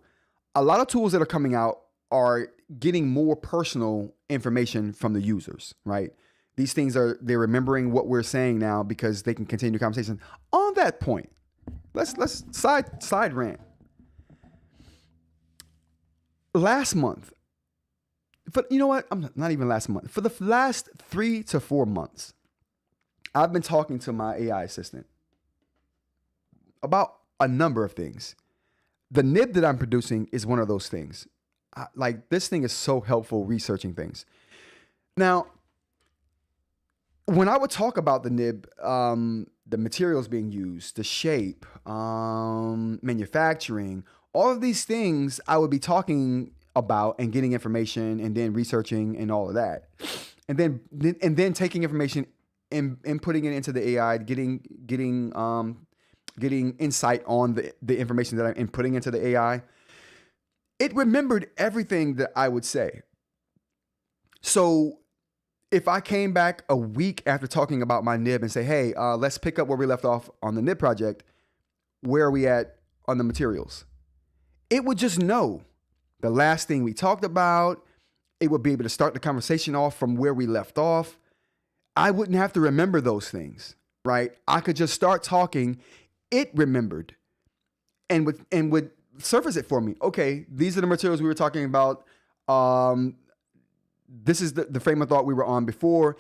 a lot of tools that are coming out are getting more personal information from the users, right? These things they're remembering what we're saying now because they can continue the conversation. On that point, let's side rant. Last month, but you know what? I'm not even last month. For the last 3 to 4 months, I've been talking to my AI assistant about a number of things. The nib that I'm producing is one of those things. Like, this thing is so helpful researching things. Now, when I would talk about the nib, the materials being used, the shape, manufacturing, all of these things I would be talking about and getting information and then researching and all of that. And then taking information and putting it into the AI, getting insight on the information that I'm inputting into the AI. It remembered everything that I would say. So if I came back a week after talking about my nib and say, hey, let's pick up where we left off on the nib project, where are we at on the materials? It would just know the last thing we talked about. It would be able to start the conversation off from where we left off. I wouldn't have to remember those things, right? I could just start talking. It remembered and would surface it for me. Okay, these are the materials we were talking about. This is the frame of thought we were on before.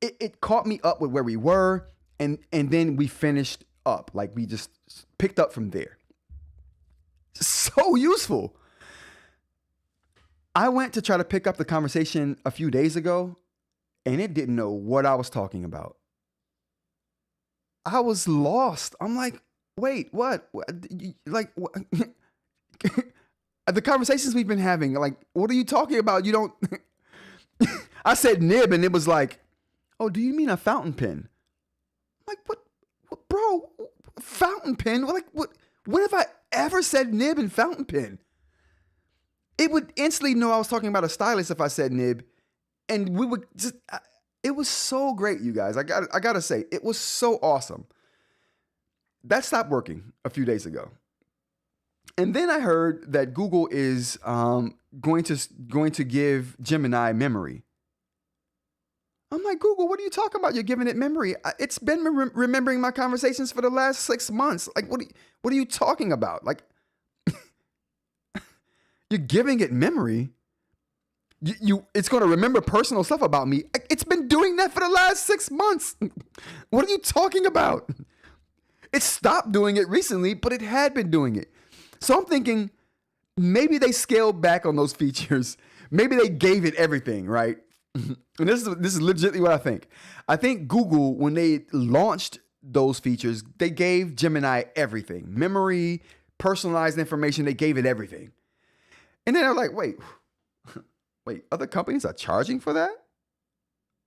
It caught me up with where we were, and then we finished up. Like, we just picked up from there. So useful. I went to try to pick up the conversation a few days ago, and it didn't know what I was talking about. I was lost. I'm like, wait, what? Like, what? The conversations we've been having, like, what are you talking about? You don't... I said nib, and it was like, oh, do you mean a fountain pen? I'm like, what bro? fountain pen? Like, what? When have I ever said nib and fountain pen? It would instantly know I was talking about a stylus if I said nib, and we would just. It was so great, you guys. I gotta say, it was so awesome. That stopped working a few days ago, and then I heard that Google is going to give Gemini memory. I'm like, Google, what are you talking about? You're giving it memory. It's been remembering my conversations for the last 6 months. Like, what are you talking about? Like, you're giving it memory. It's going to remember personal stuff about me. It's been doing that for the last 6 months. What are you talking about? It stopped doing it recently, but it had been doing it. So I'm thinking maybe they scaled back on those features. Maybe they gave it everything, right? And this is legitimately what I think. I think Google, when they launched those features, they gave Gemini everything. Memory, personalized information, they gave it everything. And then they're like, wait, other companies are charging for that?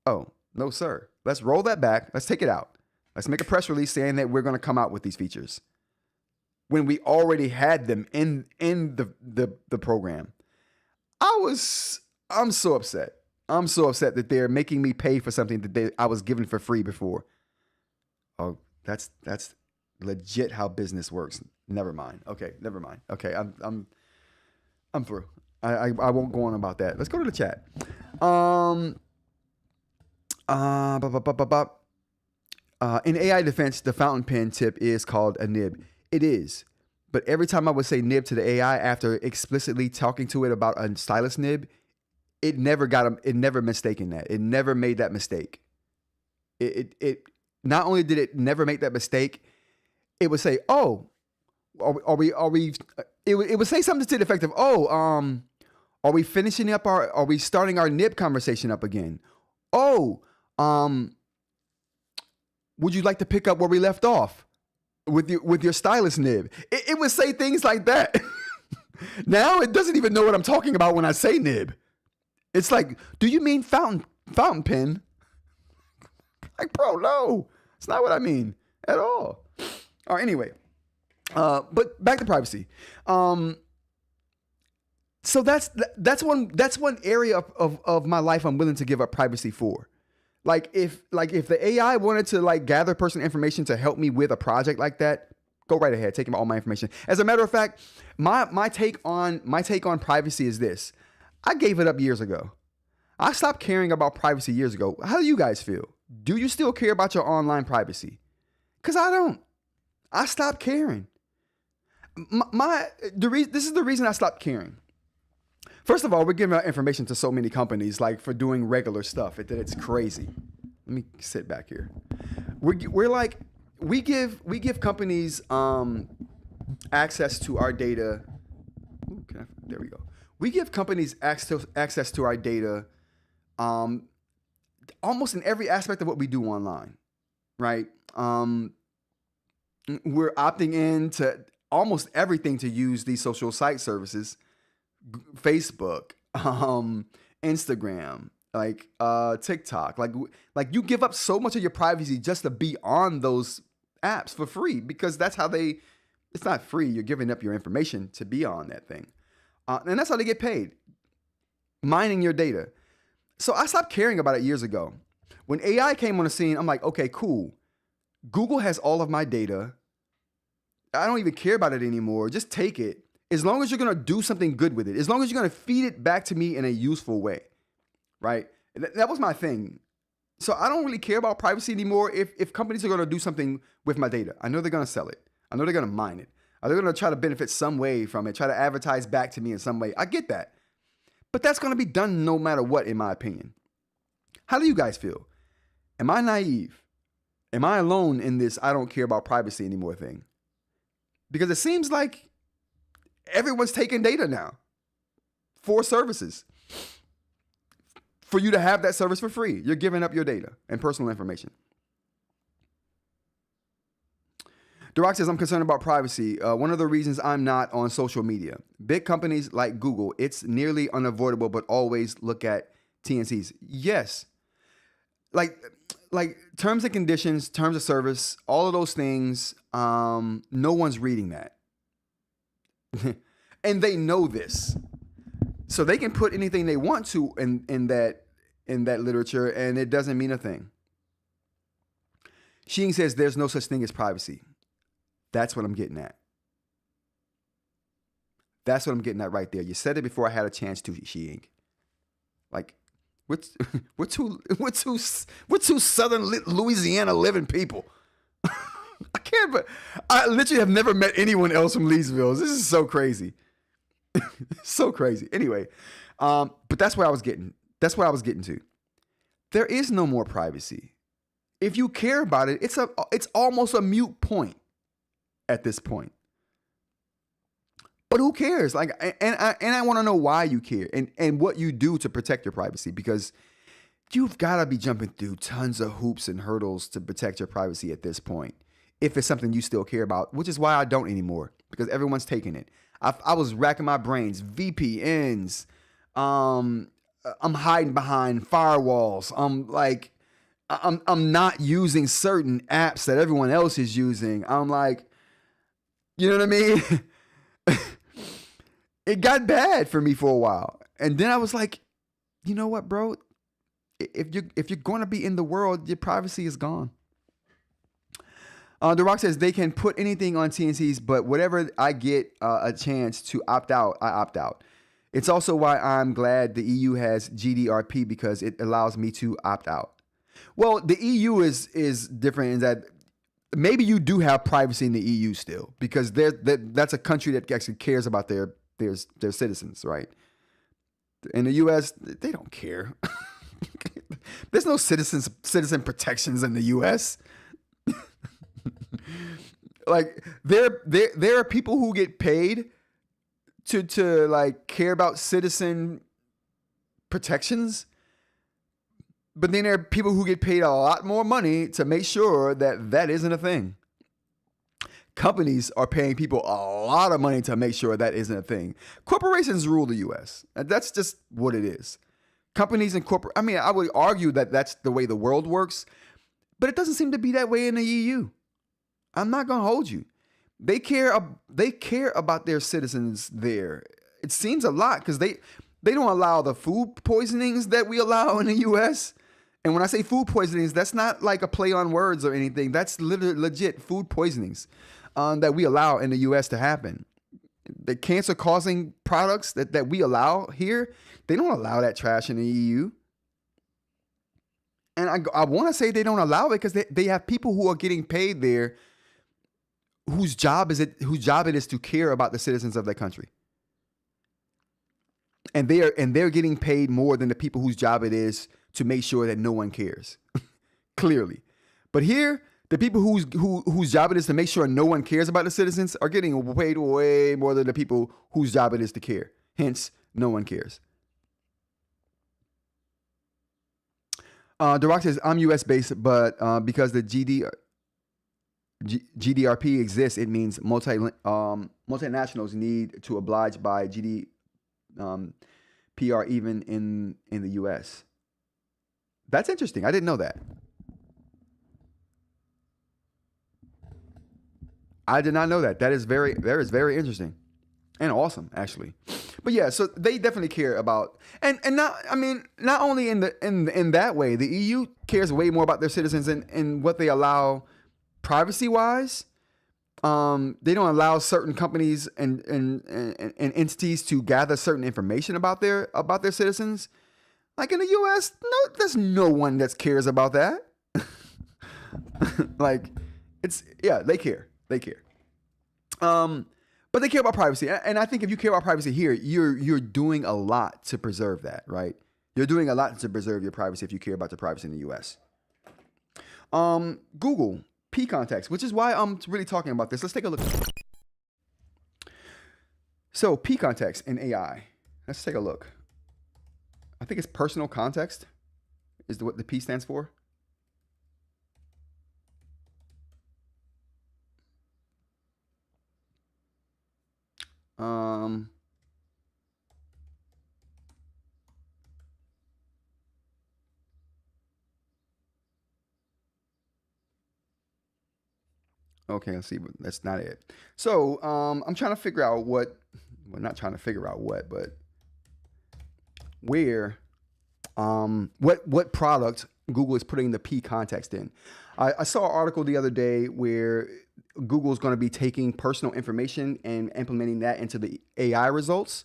Oh, no, sir. Let's roll that back. Let's take it out. Let's make a press release saying that we're going to come out with these features when we already had them in the program. I'm so upset. I'm so upset that they're making me pay for something that I was given for free before. Oh, that's legit how business works. Never mind. Okay, never mind. Okay, I'm through. I won't go on about that. Let's go to the chat. In AI defense, the fountain pen tip is called a nib. It is. But every time I would say nib to the AI after explicitly talking to it about a stylus nib, it never mistaken that. It never made that mistake. It not only did it never make that mistake, it would say, "Oh, are we?" It would say something to the effect of, "Oh, are we finishing up are we starting our nib conversation up again? Oh, would you like to pick up where we left off with your stylus nib?" It would say things like that. Now it doesn't even know what I'm talking about when I say nib. It's like, do you mean fountain pen? Like, bro, no, it's not what I mean at all. All right, anyway, but back to privacy. So that's one area of my life I'm willing to give up privacy for. Like if the AI wanted to like gather personal information to help me with a project like that, go right ahead, take all my information. As a matter of fact, my take on privacy is this. I gave it up years ago. I stopped caring about privacy years ago. How do you guys feel? Do you still care about your online privacy? Because I don't. I stopped caring. This is the reason I stopped caring. First of all, we're giving out information to so many companies, like for doing regular stuff, that it's crazy. Let me sit back here. We give companies access to our data. There we go. We give companies access to our data almost in every aspect of what we do online, right? We're opting into almost everything to use these social site services, Facebook, Instagram, like TikTok. Like you give up so much of your privacy just to be on those apps for free, because that's how it's not free. You're giving up your information to be on that thing. And that's how they get paid, mining your data. So I stopped caring about it years ago. When AI came on the scene, I'm like, okay, cool. Google has all of my data. I don't even care about it anymore. Just take it. As long as you're going to do something good with it, as long as you're going to feed it back to me in a useful way, right? That was my thing. So I don't really care about privacy anymore if companies are going to do something with my data. I know they're going to sell it. I know they're going to mine it. They're going to try to benefit some way from it, try to advertise back to me in some way. I get that. But that's going to be done no matter what, in my opinion. How do you guys feel? Am I naive? Am I alone in this I don't care about privacy anymore thing? Because it seems like everyone's taking data now for services. For you to have that service for free, you're giving up your data and personal information. Duroc says, I'm concerned about privacy. One of the reasons I'm not on social media. Big companies like Google, it's nearly unavoidable, but always look at TNCs. Yes. Like like terms and conditions, terms of service, all of those things, no one's reading that. And they know this. So they can put anything they want to in that literature, and it doesn't mean a thing. Sheen says there's no such thing as privacy. That's what I'm getting at. That's what I'm getting at right there. You said it before I had a chance to, Sheen. Like, we're two Southern Louisiana living people. I can't, but I literally have never met anyone else from Leesville. This is so crazy. So crazy. Anyway, but that's where I was getting. That's what I was getting to. There is no more privacy. If you care about it, it's almost a moot point at this point. But who cares? Like, and I want to know why you care and what you do to protect your privacy, because you've got to be jumping through tons of hoops and hurdles to protect your privacy at this point, if it's something you still care about, which is why I don't anymore, because everyone's taking it. I was racking my brains, VPNs. I'm hiding behind firewalls. I'm not using certain apps that everyone else is using. I'm like, you know what I mean? It got bad for me for a while. And then I was like, you know what, bro? If you're going to be in the world, your privacy is gone. The Rock says they can put anything on TNCs, but whatever I get a chance to opt out, I opt out. It's also why I'm glad the EU has GDPR, because it allows me to opt out. Well, the EU is different in that maybe you do have privacy in the EU still, because that's a country that actually cares about their citizens, right? In the US, they don't care. There's no citizen protections in the US. Like there are people who get paid to like care about citizen protections, but then there are people who get paid a lot more money to make sure that isn't a thing. Companies are paying people a lot of money to make sure that isn't a thing. Corporations rule the US. That's just what it is. Companies and I mean, I would argue that that's the way the world works, but it doesn't seem to be that way in the EU. I'm not going to hold you. They care about their citizens there. It seems a lot, because they don't allow the food poisonings that we allow in the US. And when I say food poisonings, that's not like a play on words or anything. That's literally legit food poisonings that we allow in the US to happen. The cancer-causing products that we allow here, they don't allow that trash in the EU. And I want to say they don't allow it because they have people who are getting paid there whose job it is to care about the citizens of their country. And they're getting paid more than the people whose job it is to make sure that no one cares. Clearly. But here, the people whose job it is to make sure no one cares about the citizens are getting paid way more than the people whose job it is to care. Hence, no one cares. The Rock says, I'm US based, but because the GDPR exists, it means multinationals need to oblige by GDPR even in the US. That's interesting. I didn't know that. I did not know that. That is very interesting and awesome, actually. But yeah, so they definitely care about and not only in that way. The EU cares way more about their citizens and what they allow privacy wise. They don't allow certain companies and entities to gather certain information about their citizens. Like in the US, no, there's no one that cares about that. Like they care. But they care about privacy, and I think if you care about privacy here, you're doing a lot to preserve that, right? You're doing a lot to preserve your privacy if you care about the privacy in the US. Google P.Context, which is why I'm really talking about this. Let's take a look. So P.Context in AI. Let's take a look. I think it's personal context is what the P stands for. Okay, let's see, but that's not it. So I'm trying to figure out what, well, not trying to figure out what, but where, what product Google is putting the P.Context in. I saw an article the other day where Google is going to be taking personal information and implementing that into the AI results,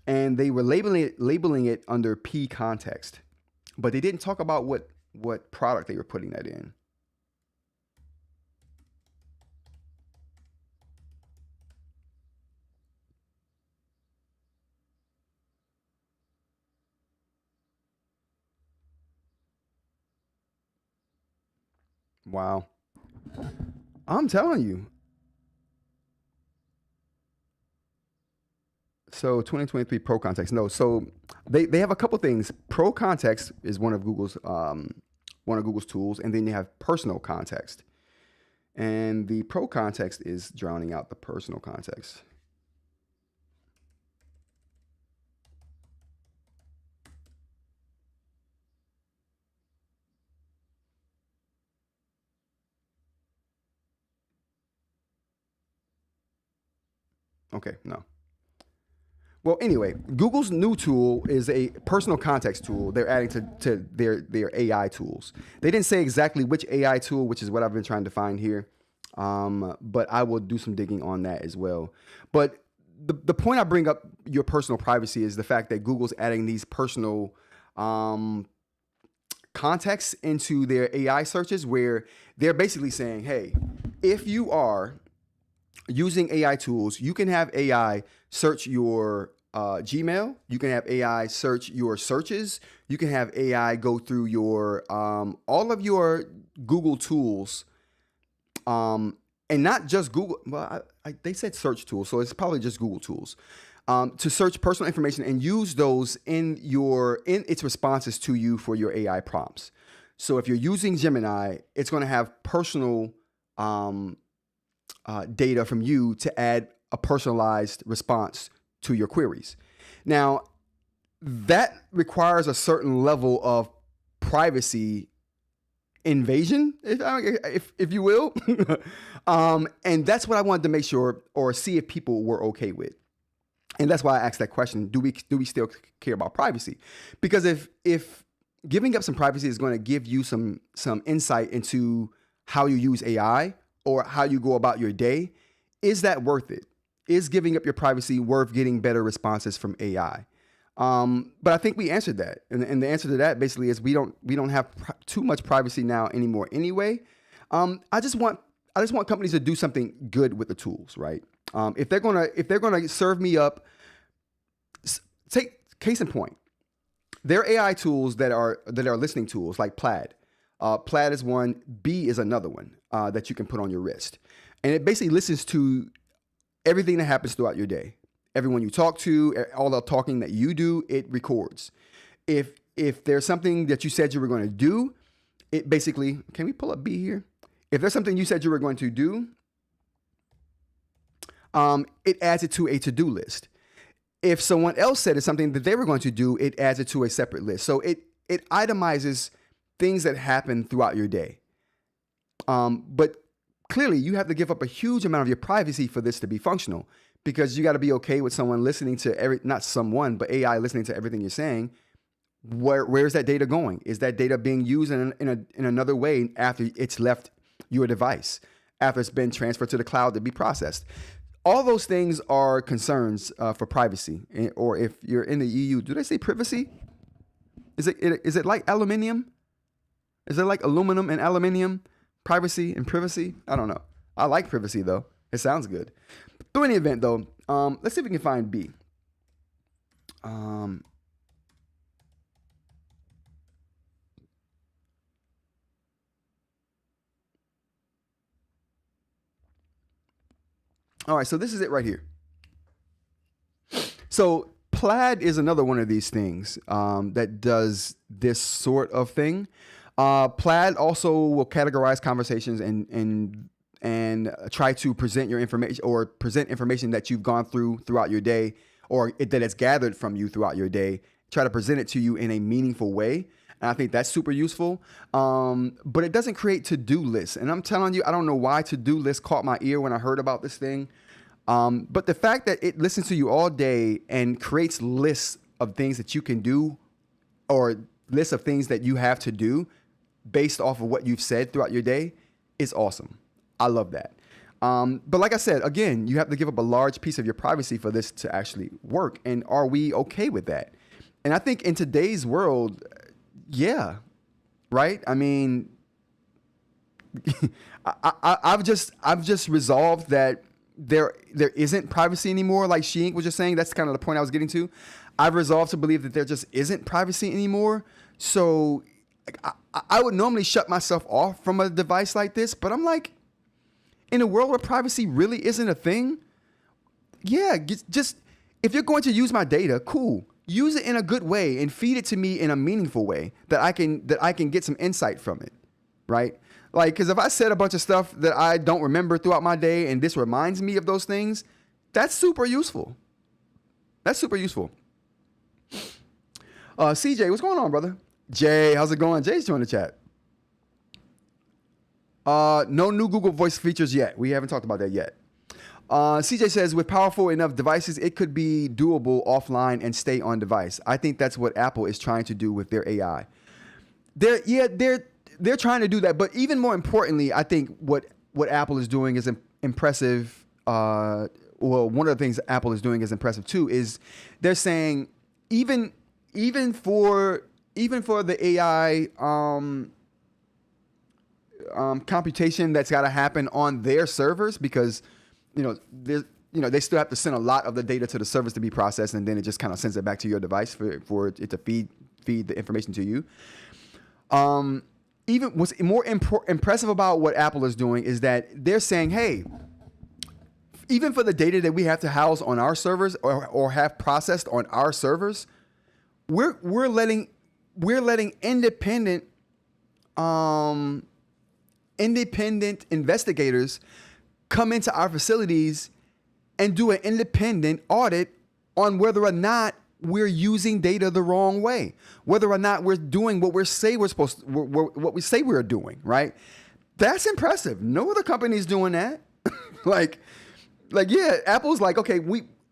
and they were labeling it under P.Context, but they didn't talk about what product they were putting that in. Wow. I'm telling you. So 2023 Pro Context. No, so they have a couple things. Pro Context is one of Google's tools, and then you have Personal Context. And the Pro Context is drowning out the Personal Context. Okay, no. Well, anyway, Google's new tool is a personal context tool they're adding to their AI tools. They didn't say exactly which AI tool, which is what I've been trying to find here, but I will do some digging on that as well. But the point I bring up your personal privacy is the fact that Google's adding these personal contexts into their AI searches, where they're basically saying, hey, if you are using AI tools, you can have AI search your Gmail. You can have AI search your searches. You can have AI go through your all of your Google tools, and not just Google. Well, they said search tools, so it's probably just Google tools, to search personal information and use those in its responses to you for your AI prompts. So if you're using Gemini, it's going to have personal data from you to add a personalized response to your queries. Now, that requires a certain level of privacy invasion, if you will. And that's what I wanted to make sure or see if people were okay with. And that's why I asked that question: Do we still care about privacy? Because if giving up some privacy is going to give you some insight into how you use AI or how you go about your day, is that worth it? Is giving up your privacy worth getting better responses from AI? But I think we answered that, and the answer to that basically is we don't have too much privacy now anymore. Anyway, I just want companies to do something good with the tools, right? If they're gonna serve me up, take case in point, there are AI tools that are listening tools like Plaid. Plaid is one. B is another one that you can put on your wrist, and it basically listens to everything that happens throughout your day. Everyone you talk to, all the talking that you do, it records. If there's something that you said you were going to do, it basically, can we pull up B here? If there's something you said you were going to do, it adds it to a to-do list. If someone else said it's something that they were going to do, it adds it to a separate list. So it itemizes things that happen throughout your day. But clearly, you have to give up a huge amount of your privacy for this to be functional, because you got to be okay with someone listening to not someone, but AI listening to everything you're saying. Where's that data going? Is that data being used in another way after it's left your device, after it's been transferred to the cloud to be processed? All those things are concerns for privacy. Or if you're in the EU, do they say privacy? Is it like aluminium? Is it like aluminum and aluminium? Privacy and privacy? I don't know. I like privacy though. It sounds good. Through any event though, let's see if we can find B. All right, so this is it right here. So Plaid is another one of these things that does this sort of thing. Plaid also will categorize conversations and try to present your information, or present information that you've gone throughout your day, or that it's gathered from you throughout your day. Try to present it to you in a meaningful way. And I think that's super useful. But it doesn't create to-do lists. And I'm telling you, I don't know why to-do lists caught my ear when I heard about this thing. But the fact that it listens to you all day and creates lists of things that you can do, or lists of things that you have to do based off of what you've said throughout your day, is awesome. I love that. But like I said, again, you have to give up a large piece of your privacy for this to actually work. And are we okay with that? And I think in today's world, yeah, right? I mean, I've just resolved that there isn't privacy anymore. Like eInk was just saying, that's kind of the point I was getting to. I've resolved to believe that there just isn't privacy anymore. So I would normally shut myself off from a device like this, but I'm like, in a world where privacy really isn't a thing, yeah, just if you're going to use my data, cool. Use it in a good way and feed it to me in a meaningful way that I can get some insight from it, right? Like, because if I said a bunch of stuff that I don't remember throughout my day and this reminds me of those things, that's super useful. That's super useful. CJ, what's going on, brother? Jay, how's it going? Jay's joined the chat. No new Google Voice features yet. We haven't talked about that yet. CJ says, with powerful enough devices, it could be doable offline and stay on device. I think that's what Apple is trying to do with their AI. They're trying to do that. But even more importantly, I think what Apple is doing is impressive. Well, one of the things Apple is doing is impressive too, is they're saying even for the AI computation that's got to happen on their servers, because they still have to send a lot of the data to the servers to be processed, and then it just kind of sends it back to your device for it to feed the information to you. Even what's more impressive about what Apple is doing is that they're saying, hey, even for the data that we have to house on our servers or have processed on our servers, we're letting independent investigators come into our facilities and do an independent audit on whether or not we're using data the wrong way, whether or not we're doing what we say we're doing, right? That's impressive. No other company's doing that. Yeah, Apple's like, okay,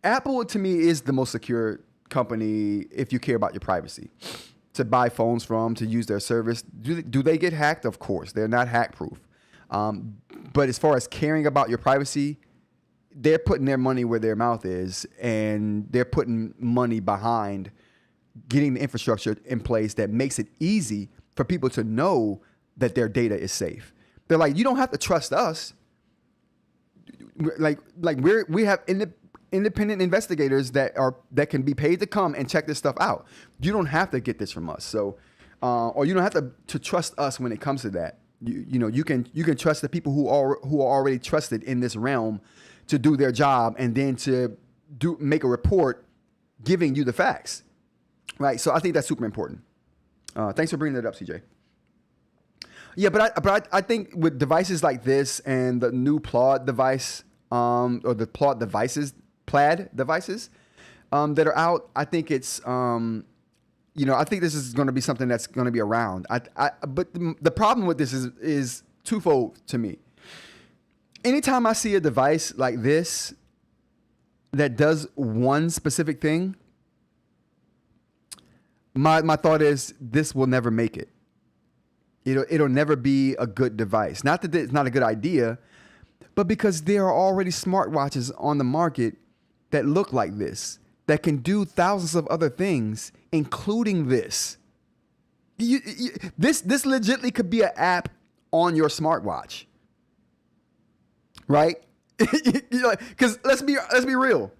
Apple to me is the most secure company if you care about your privacy, to buy phones from, to use their service. Do they get hacked? Of course, they're not hack proof. But as far as caring about your privacy, they're putting their money where their mouth is, and they're putting money behind getting the infrastructure in place that makes it easy for people to know that their data is safe. They're like, you don't have to trust us. We have independent investigators that can be paid to come and check this stuff out. You don't have to get this from us. So, or you don't have to trust us when it comes to that. You can trust the people who are already trusted in this realm to do their job, and then to make a report giving you the facts, right? So I think that's super important. Thanks for bringing that up, CJ. Yeah, but I think with devices like this and the new Plaid device, or the Plaid devices that are out, I think it's I think this is going to be something that's going to be around. But the problem with this is twofold to me. Anytime I see a device like this that does one specific thing, my thought is this will never make it. It'll never be a good device. Not that it's not a good idea, but because there are already smartwatches on the market that look like this, that can do thousands of other things, including this. This legitimately could be an app on your smartwatch, right? Because let's be real.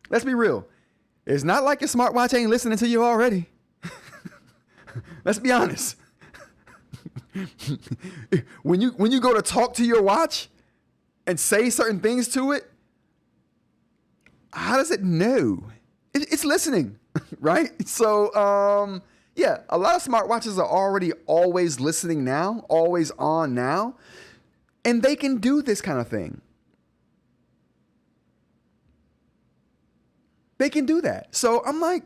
Let's be real. It's not like your smartwatch ain't listening to you already. Let's be honest. When you go to talk to your watch and say certain things to it, how does it know? It's listening, right? So, yeah, a lot of smartwatches are already always listening now, always on now, and they can do this kind of thing. They can do that. So I'm like,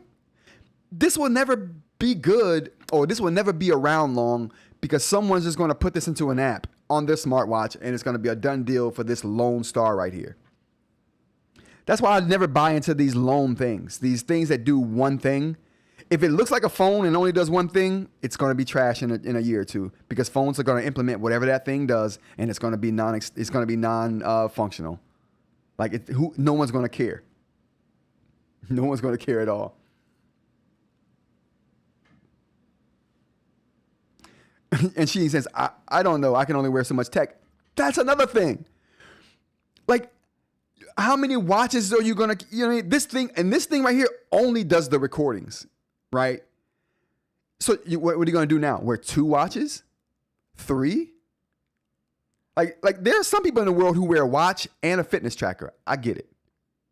this will never be good, or this will never be around long because someone's just going to put this into an app on their smartwatch and it's going to be a done deal for this lone star right here. That's why I never buy into these lone things, these things that do one thing. If it looks like a phone and only does one thing, it's going to be trash in a year or two because phones are going to implement whatever that thing does, and it's going to be non-functional. Like no one's going to care. No one's going to care at all. And she says, I don't know. I can only wear so much tech. That's another thing. Like, how many watches are you going to, you know, this thing right here only does the recordings, right? So what are you going to do now? Wear 2 watches? 3? Like there are some people in the world who wear a watch and a fitness tracker. I get it.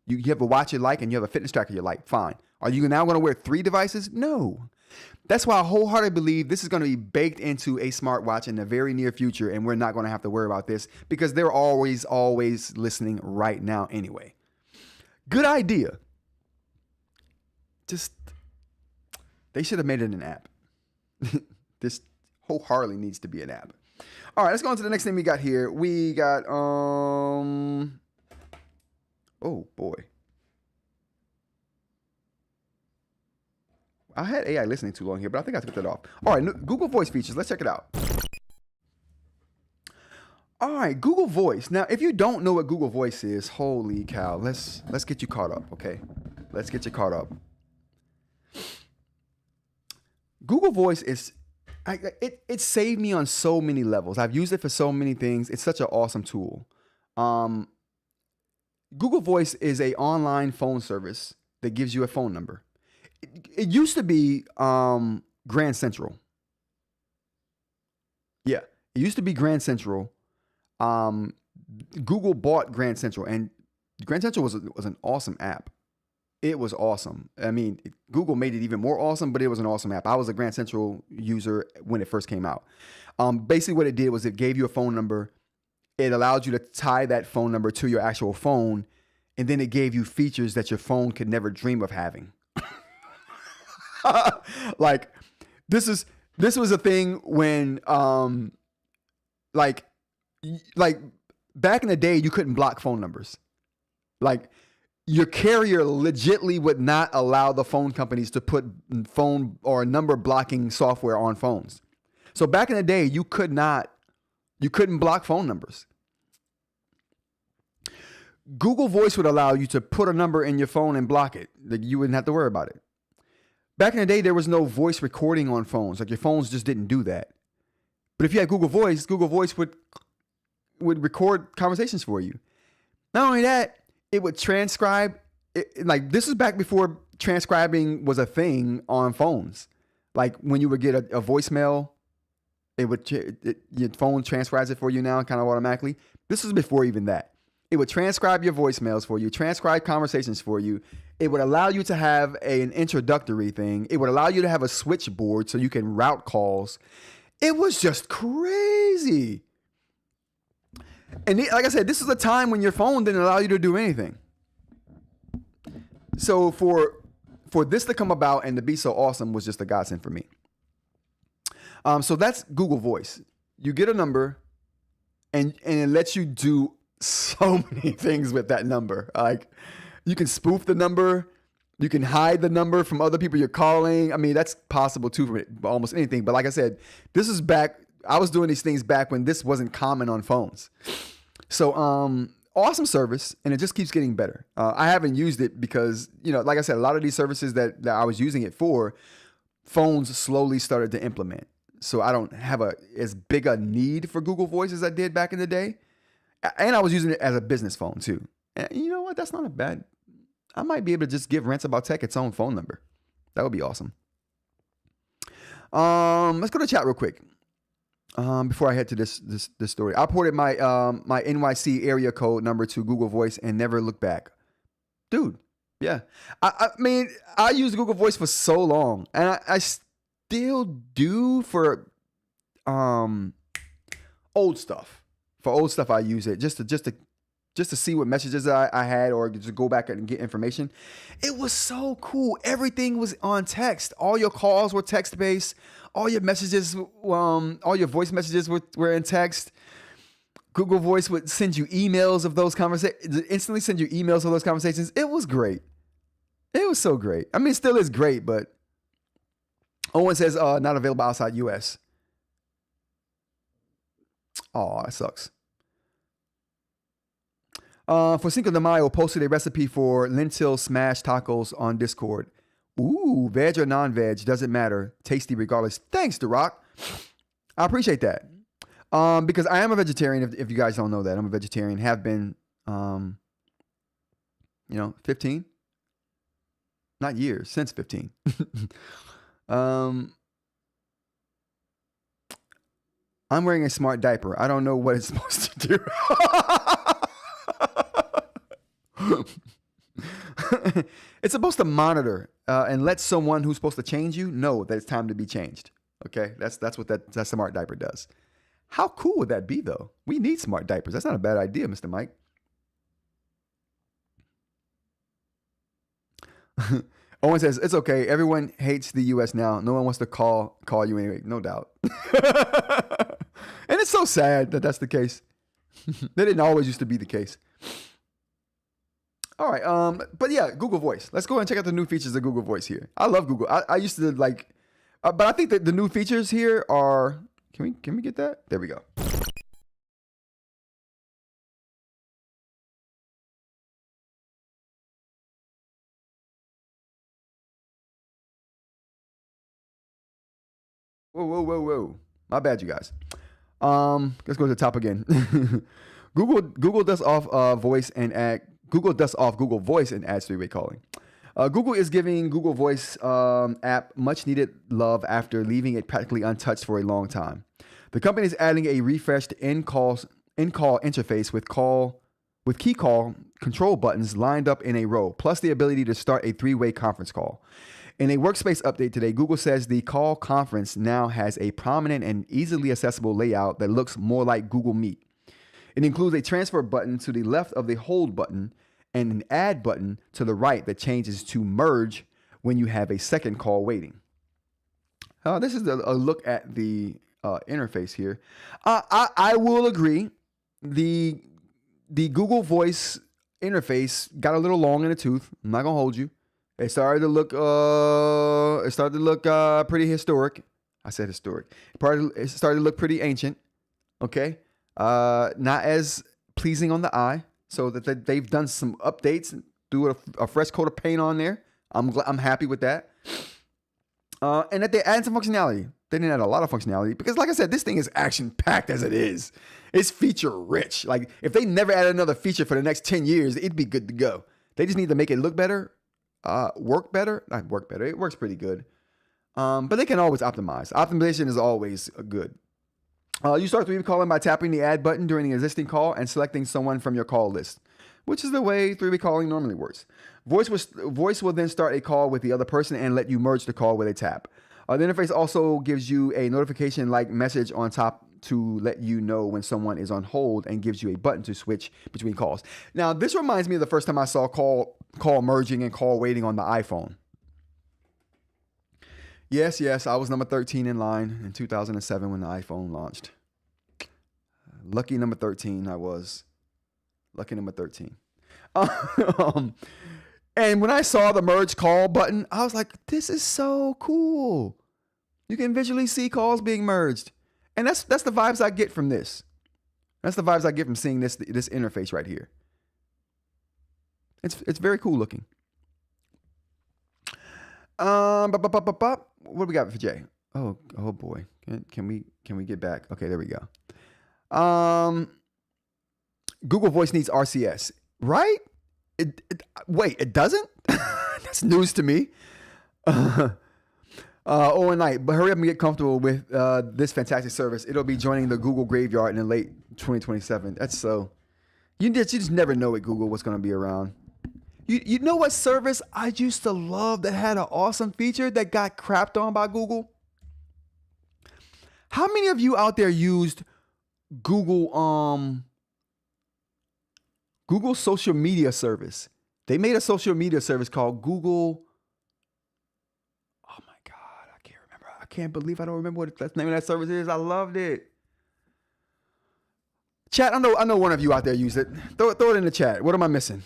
You have a watch you like and you have a fitness tracker you like. Fine. Are you now going to wear 3 devices? No. That's why I wholeheartedly believe this is going to be baked into a smartwatch in the very near future, and we're not going to have to worry about this because they're always listening right now anyway. Good idea. Just, they should have made it an app. This wholeheartedly needs to be an app. All right, let's go on to the next thing we got here. We got, oh boy. I had AI listening too long here, but I think I took that off. All right, Google Voice features. Let's check it out. All right, Google Voice. Now, if you don't know what Google Voice is, holy cow, let's get you caught up, okay? Let's get you caught up. Google Voice is, it saved me on so many levels. I've used it for so many things. It's such an awesome tool. Google Voice is an online phone service that gives you a phone number. It used to be Grand Central. Yeah, it used to be Grand Central. Google bought Grand Central, and Grand Central was an awesome app. It was awesome. I mean, Google made it even more awesome, but it was an awesome app. I was a Grand Central user when it first came out. Basically, what it did was it gave you a phone number. It allowed you to tie that phone number to your actual phone, and then it gave you features that your phone could never dream of having. Like this was a thing when like back in the day you couldn't block phone numbers. Like your carrier legitly would not allow the phone companies to put phone or number blocking software on phones. So back in the day you couldn't block phone numbers. Google Voice would allow you to put a number in your phone and block it. Like you wouldn't have to worry about it. Back in the day, there was no voice recording on phones. Like your phones just didn't do that. But if you had Google Voice would record conversations for you. Not only that, it would transcribe. Like this is back before transcribing was a thing on phones. Like when you would get a voicemail, your phone transcribes it for you now kind of automatically. This was before even that. It would transcribe your voicemails for you, transcribe conversations for you. It would allow you to have an introductory thing. It would allow you to have a switchboard so you can route calls. It was just crazy. And like I said, this is a time when your phone didn't allow you to do anything. So for this to come about and to be so awesome was just a godsend for me. So that's Google Voice. You get a number and it lets you do so many things with that number. Like you can spoof the number, you can hide the number from other people you're calling. I mean, that's possible too for almost anything. But like I said, this is back. I was doing these things back when this wasn't common on phones. So awesome service, and it just keeps getting better. I haven't used it because, you know, like I said, a lot of these services that I was using it for, phones slowly started to implement. So I don't have as big a need for Google Voice as I did back in the day. And I was using it as a business phone too. And you know what? That's not a bad. I might be able to just give Rants About Tech its own phone number. That would be awesome. Let's go to chat real quick. Before I head to this story, I ported my my NYC area code number to Google Voice and never looked back. Dude, yeah. I mean, I used Google Voice for so long, and I still do for old stuff. For old stuff, I use it just to just to see what messages I had or just go back and get information. It was so cool. Everything was on text. All your calls were text-based. All your messages, all your voice messages were in text. Google Voice would send you emails of those conversations, instantly send you emails of those conversations. It was great. It was so great. I mean, it still is great, but Owen says not available outside US. Oh, that sucks. For Cinco de Mayo, posted a recipe for lentil smash tacos on Discord. Ooh, veg or non-veg, doesn't matter. Tasty regardless. Thanks, The Rock. I appreciate that. Because I am a vegetarian, if you guys don't know that. I'm a vegetarian, have been, 15? Not years, since 15. I'm wearing a smart diaper. I don't know what it's supposed to do. It's supposed to monitor and let someone who's supposed to change you know that it's time to be changed. Okay, that's what that smart diaper does. How cool would that be, though? We need smart diapers. That's not a bad idea, Mr. Mike. Owen says, it's okay. Everyone hates the U.S. now. No one wants to call you anyway. No doubt. And it's so sad that that's the case. That didn't always used to be the case. All right. But yeah, Google Voice. Let's go ahead and check out the new features of Google Voice here. I love Google. I used to like, but I think that the new features here are, can we get that? There we go. Whoa. My bad, you guys. Let's go to the top again. Google dusts off voice and add. Google dusts off Google Voice and adds three-way calling. Google is giving Google Voice app much needed love after leaving it practically untouched for a long time. The company is adding a refreshed in-call interface with key call control buttons lined up in a row, plus the ability to start a three-way conference call. In a workspace update today, Google says the call conference now has a prominent and easily accessible layout that looks more like Google Meet. It includes a transfer button to the left of the hold button and an add button to the right that changes to merge when you have a second call waiting. This is a look at the interface here. I will agree. The Google Voice interface got a little long in the tooth. I'm not gonna hold you. It started to look pretty historic. I said historic. It started to look pretty ancient. Okay. Not as pleasing on the eye. So that they've done some updates and threw a fresh coat of paint on there. I'm happy with that. And that they add some functionality. They didn't add a lot of functionality because, like I said, this thing is action packed as it is. It's feature rich. Like if they never add another feature for the next 10 years, it'd be good to go. They just need to make it look better, work better. Not work better. It works pretty good. But they can always optimize. Optimization is always good. You start three-way calling by tapping the add button during the existing call and selecting someone from your call list, which is the way three-way calling normally works. Voice will then start a call with the other person and let you merge the call with a tap. The interface also gives you a notification-like message on top to let you know when someone is on hold and gives you a button to switch between calls. Now, this reminds me of the first time I saw call merging and call waiting on the iPhone. Yes, I was number 13 in line in 2007 when the iPhone launched. Lucky number 13 I was. Lucky number 13. And when I saw the merge call button, I was like, this is so cool. You can visually see calls being merged. And that's the vibes I get from this. That's the vibes I get from seeing this interface right here. It's very cool looking. What do we got for Jay? Oh boy. Can we get back? Okay, there we go. Google Voice needs RCS, right? Wait, it doesn't? That's news to me. Overnight, but hurry up and get comfortable with this fantastic service. It'll be joining the Google graveyard in the late 2027. That's so. You just never know at Google what's going to be around. You know what service I used to love that had an awesome feature that got crapped on by Google? How many of you out there used Google Google's social media service. They made a social media service called Google. Oh my God, I can't remember. I can't believe I don't remember what the name of that service is. I loved it. Chat, I know one of you out there used it. Throw it in the chat. What am I missing?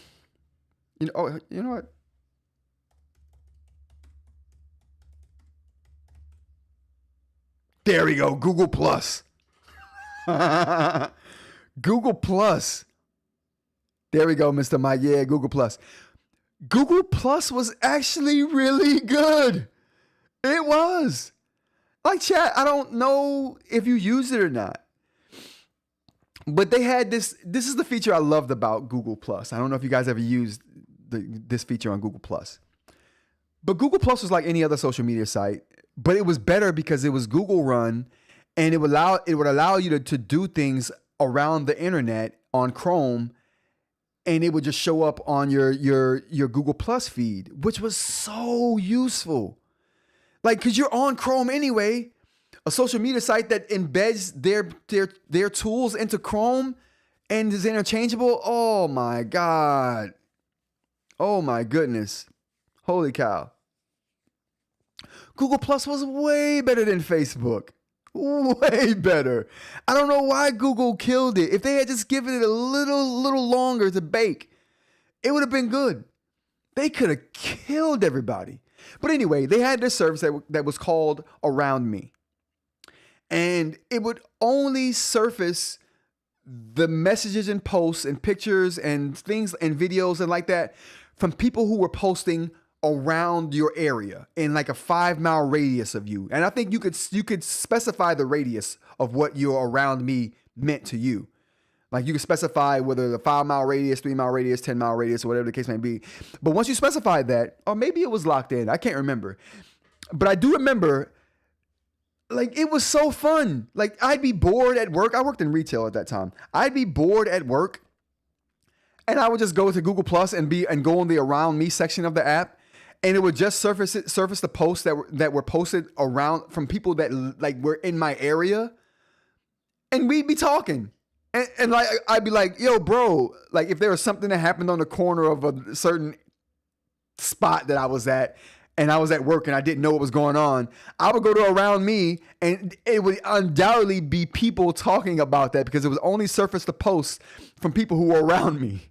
You know what? There we go. Google Plus. Google Plus. There we go, Mr. Mike. Yeah, Google Plus. Google Plus was actually really good. It was. Like, chat, I don't know if you use it or not. But they had this. This is the feature I loved about Google Plus. I don't know if you guys ever used this feature on Google Plus. But Google Plus was like any other social media site. But it was better because it was Google run, and it would allow you to do things around the internet on Chrome, and it would just show up on your Google Plus feed, which was so useful. Like, because you're on Chrome anyway, a social media site that embeds their tools into Chrome and is interchangeable. Oh my God. Oh my goodness. Holy cow. Google Plus was way better than Facebook. Way better. I don't know why Google killed it. If they had just given it a little longer to bake, it would have been good. They could have killed everybody. But anyway, they had this service that was called Around Me. And it would only surface the messages and posts and pictures and things and videos and like that from people who were posting around your area in like a 5-mile radius of you. And I think you could specify the radius of what your Around Me meant to you. Like, you could specify whether the 5-mile radius, 3-mile radius, 10-mile radius, or whatever the case may be. But once you specified that, or maybe it was locked in, I can't remember. But I do remember, like, it was so fun. Like, I'd be bored at work. I worked in retail at that time. I'd be bored at work, and I would just go to Google Plus and go in the Around Me section of the app. And it would just surface the posts that were posted around from people that like were in my area, and we'd be talking, and like I'd be like, "Yo, bro," like if there was something that happened on the corner of a certain spot that I was at, and I was at work and I didn't know what was going on, I would go to Around Me, and it would undoubtedly be people talking about that because it was only surfaced the posts from people who were around me.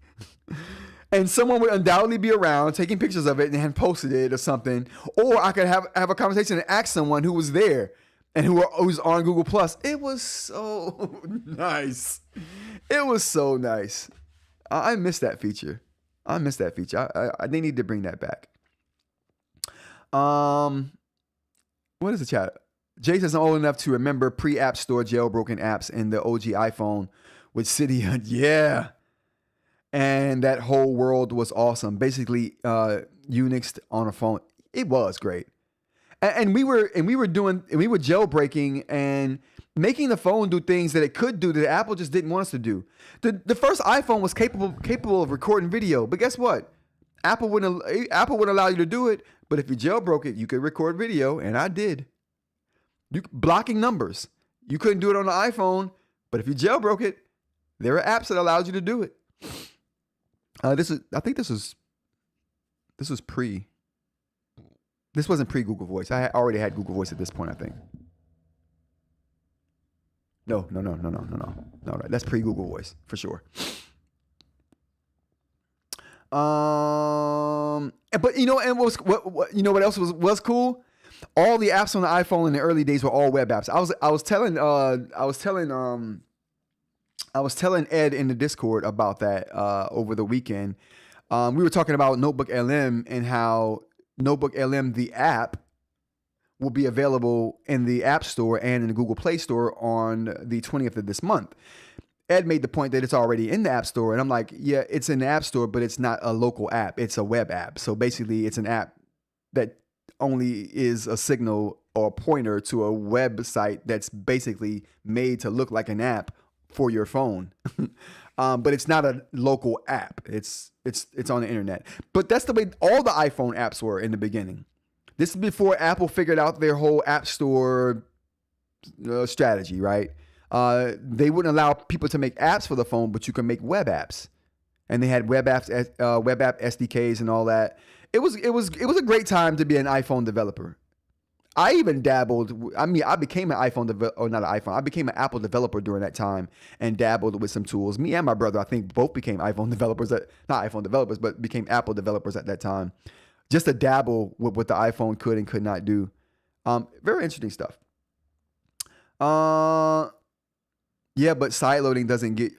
And someone would undoubtedly be around taking pictures of it and had posted it or something. Or I could have a conversation and ask someone who was there and who's on Google Plus. It was so nice. It was so nice. I miss that feature. I they need to bring that back. What is the chat? Jay says I'm old enough to remember pre-App Store jailbroken apps in the OG iPhone with Cydia. Yeah. And that whole world was awesome. Basically, Unix on a phone. It was great. And we were jailbreaking and making the phone do things that it could do that Apple just didn't want us to do. The first iPhone was capable of recording video, but guess what? Apple wouldn't allow you to do it. But if you jailbroke it, you could record video, and I did. Blocking numbers. You couldn't do it on the iPhone, but if you jailbroke it, there are apps that allowed you to do it. This wasn't pre Google Voice. I already had Google Voice at this point, I think. No. That's pre Google Voice for sure. But you know, and what else was cool? All the apps on the iPhone in the early days were all web apps. I was telling Ed in the Discord about that over the weekend. We were talking about Notebook LM and how Notebook LM, the app, will be available in the App Store and in the Google Play Store on the 20th of this month. Ed made the point that it's already in the App Store, and I'm like, yeah, it's in the App Store, but it's not a local app. It's a web app. So basically, it's an app that only is a signal or a pointer to a website that's basically made to look like an app for your phone. But it's not a local app. It's on the internet. But that's the way all the iPhone apps were in the beginning. This is before Apple figured out their whole App Store strategy, right? They wouldn't allow people to make apps for the phone, but you can make web apps. and they had web app SDKs and all that. It was a great time to be an iPhone developer. I even dabbled. I mean, I became an I became an Apple developer during that time and dabbled with some tools. Me and my brother, I think, both became iPhone developers. Not iPhone developers, but became Apple developers at that time, just to dabble with what the iPhone could and could not do. Very interesting stuff. Yeah, but sideloading doesn't get.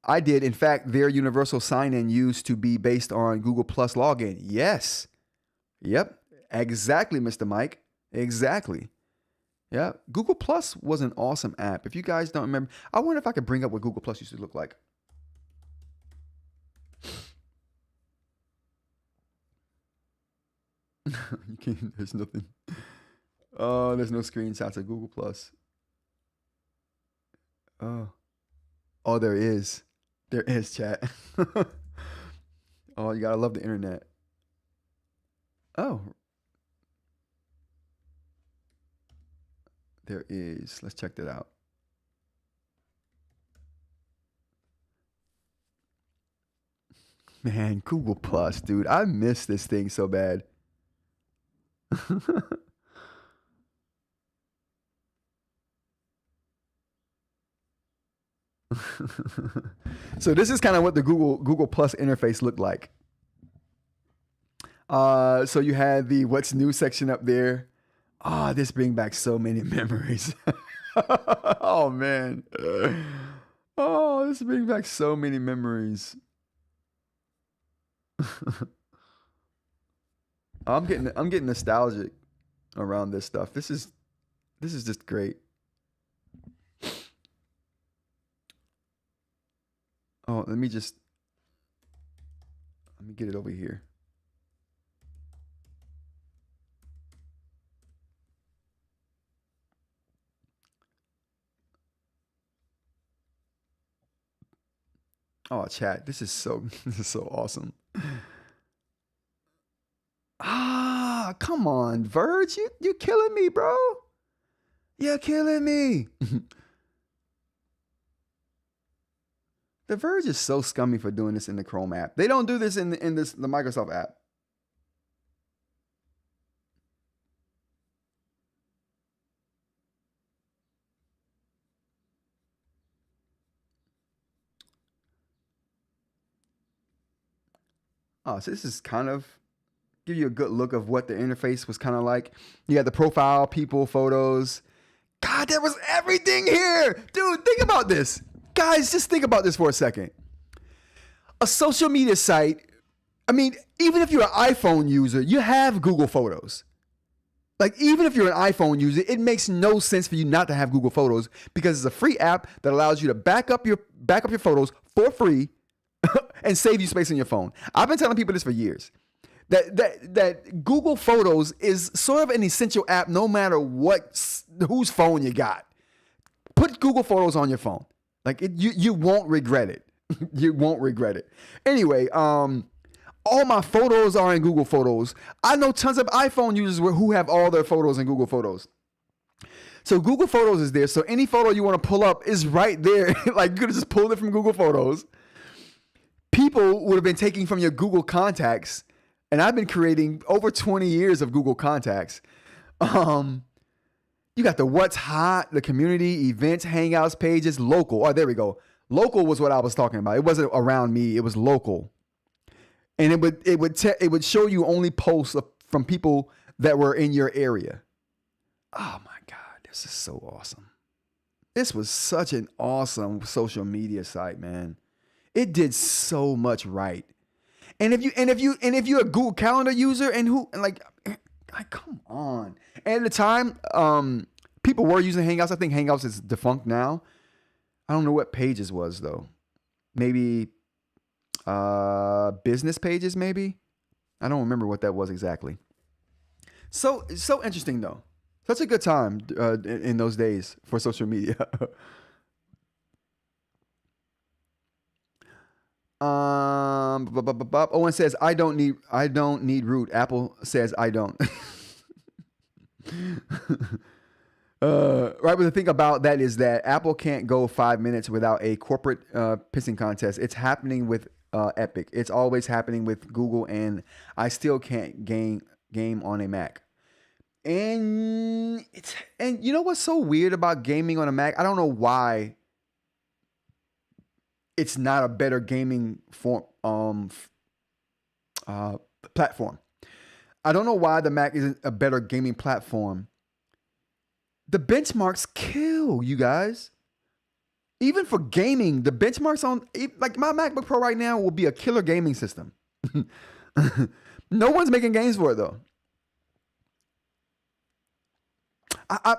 I did. In fact, their universal sign-in used to be based on Google Plus login. Yes. Yep. Exactly, Mr. Mike. Exactly. Yeah. Google Plus was an awesome app. If you guys don't remember, I wonder if I could bring up what Google Plus used to look like. You can't, there's nothing. Oh, there's no screenshots of Google Plus. Oh, there is. There is, chat. Oh, you gotta love the internet. Oh. There is. Let's check that out. Man, Google Plus, dude. I miss this thing so bad. So this is kind of what the Google Plus interface looked like. So you had the what's new section up there. Oh, this brings back so many memories. Oh man. Oh, this brings back so many memories. I'm getting nostalgic around this stuff. This is just great. Oh, let me get it over here. Oh, chat, this is so awesome. Ah, come on, Verge, you killing me, bro. You're killing me. The Verge is so scummy for doing this in the Chrome app. They don't do this in the Microsoft app. Oh, so this is kind of give you a good look of what the interface was kind of like. You got the profile, people, photos. God, there was everything here. Dude, think about this. Guys, just think about this for a second. A social media site, I mean, even if you're an iPhone user, you have Google Photos. Like, even if you're an iPhone user, it makes no sense for you not to have Google Photos because it's a free app that allows you to back up your photos for free and save you space on your phone. I've been telling people this for years. That Google Photos is sort of an essential app no matter whose phone you got. Put Google Photos on your phone. Like you won't regret it. You won't regret it. Anyway, all my photos are in Google Photos. I know tons of iPhone users who have all their photos in Google Photos. So Google Photos is there. So any photo you want to pull up is right there. Like you could have just pulled it from Google Photos. People would have been taking from your Google Contacts. And I've been creating over 20 years of Google Contacts. You got the what's hot, the community, events, hangouts, pages, local. Oh, there we go. Local was what I was talking about. It wasn't around me. It was local. And it would show you only posts from people that were in your area. Oh my God, this is so awesome. This was such an awesome social media site, man. It did so much right. And if you're a Google Calendar user and like come on. And at the time, people were using Hangouts. I think Hangouts is defunct now. I don't know what Pages was though. Maybe business pages, maybe. I don't remember what that was exactly. So interesting though. Such a good time in those days for social media. Owen says I don't need root. Apple says I don't. Right, but the thing about that is that Apple can't go 5 minutes without a corporate pissing contest. It's happening with Epic. It's always happening with Google, and I still can't game on a Mac. And you know what's so weird about gaming on a Mac? I don't know why it's not a better gaming platform. I don't know why the Mac isn't a better gaming platform. The benchmarks kill, you guys. Even for gaming, the benchmarks on, like my MacBook Pro right now will be a killer gaming system. No one's making games for it though.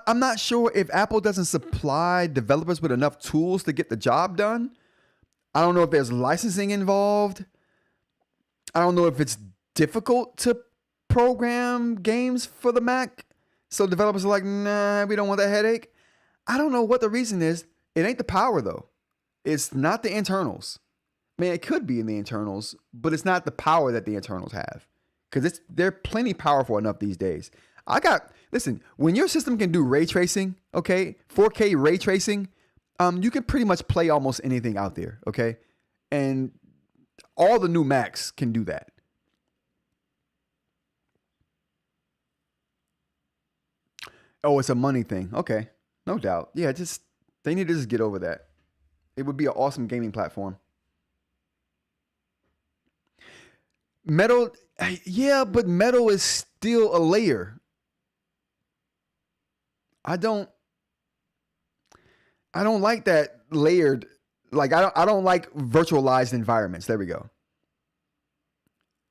I'm not sure if Apple doesn't supply developers with enough tools to get the job done. I don't know if there's licensing involved. I don't know if it's difficult to program games for the Mac. So developers are like, nah, we don't want that headache. I don't know what the reason is. It ain't the power though. It's not the internals. I mean, it could be in the internals, but it's not the power that the internals have. Because they're plenty powerful enough these days. Listen, when your system can do ray tracing, okay, 4K ray tracing, you can pretty much play almost anything out there, okay? And all the new Macs can do that. Oh, it's a money thing. Okay, no doubt. Yeah, they need to just get over that. It would be an awesome gaming platform. Metal, yeah, but Metal is still a layer. I don't like that layered. Like I don't like virtualized environments. There we go.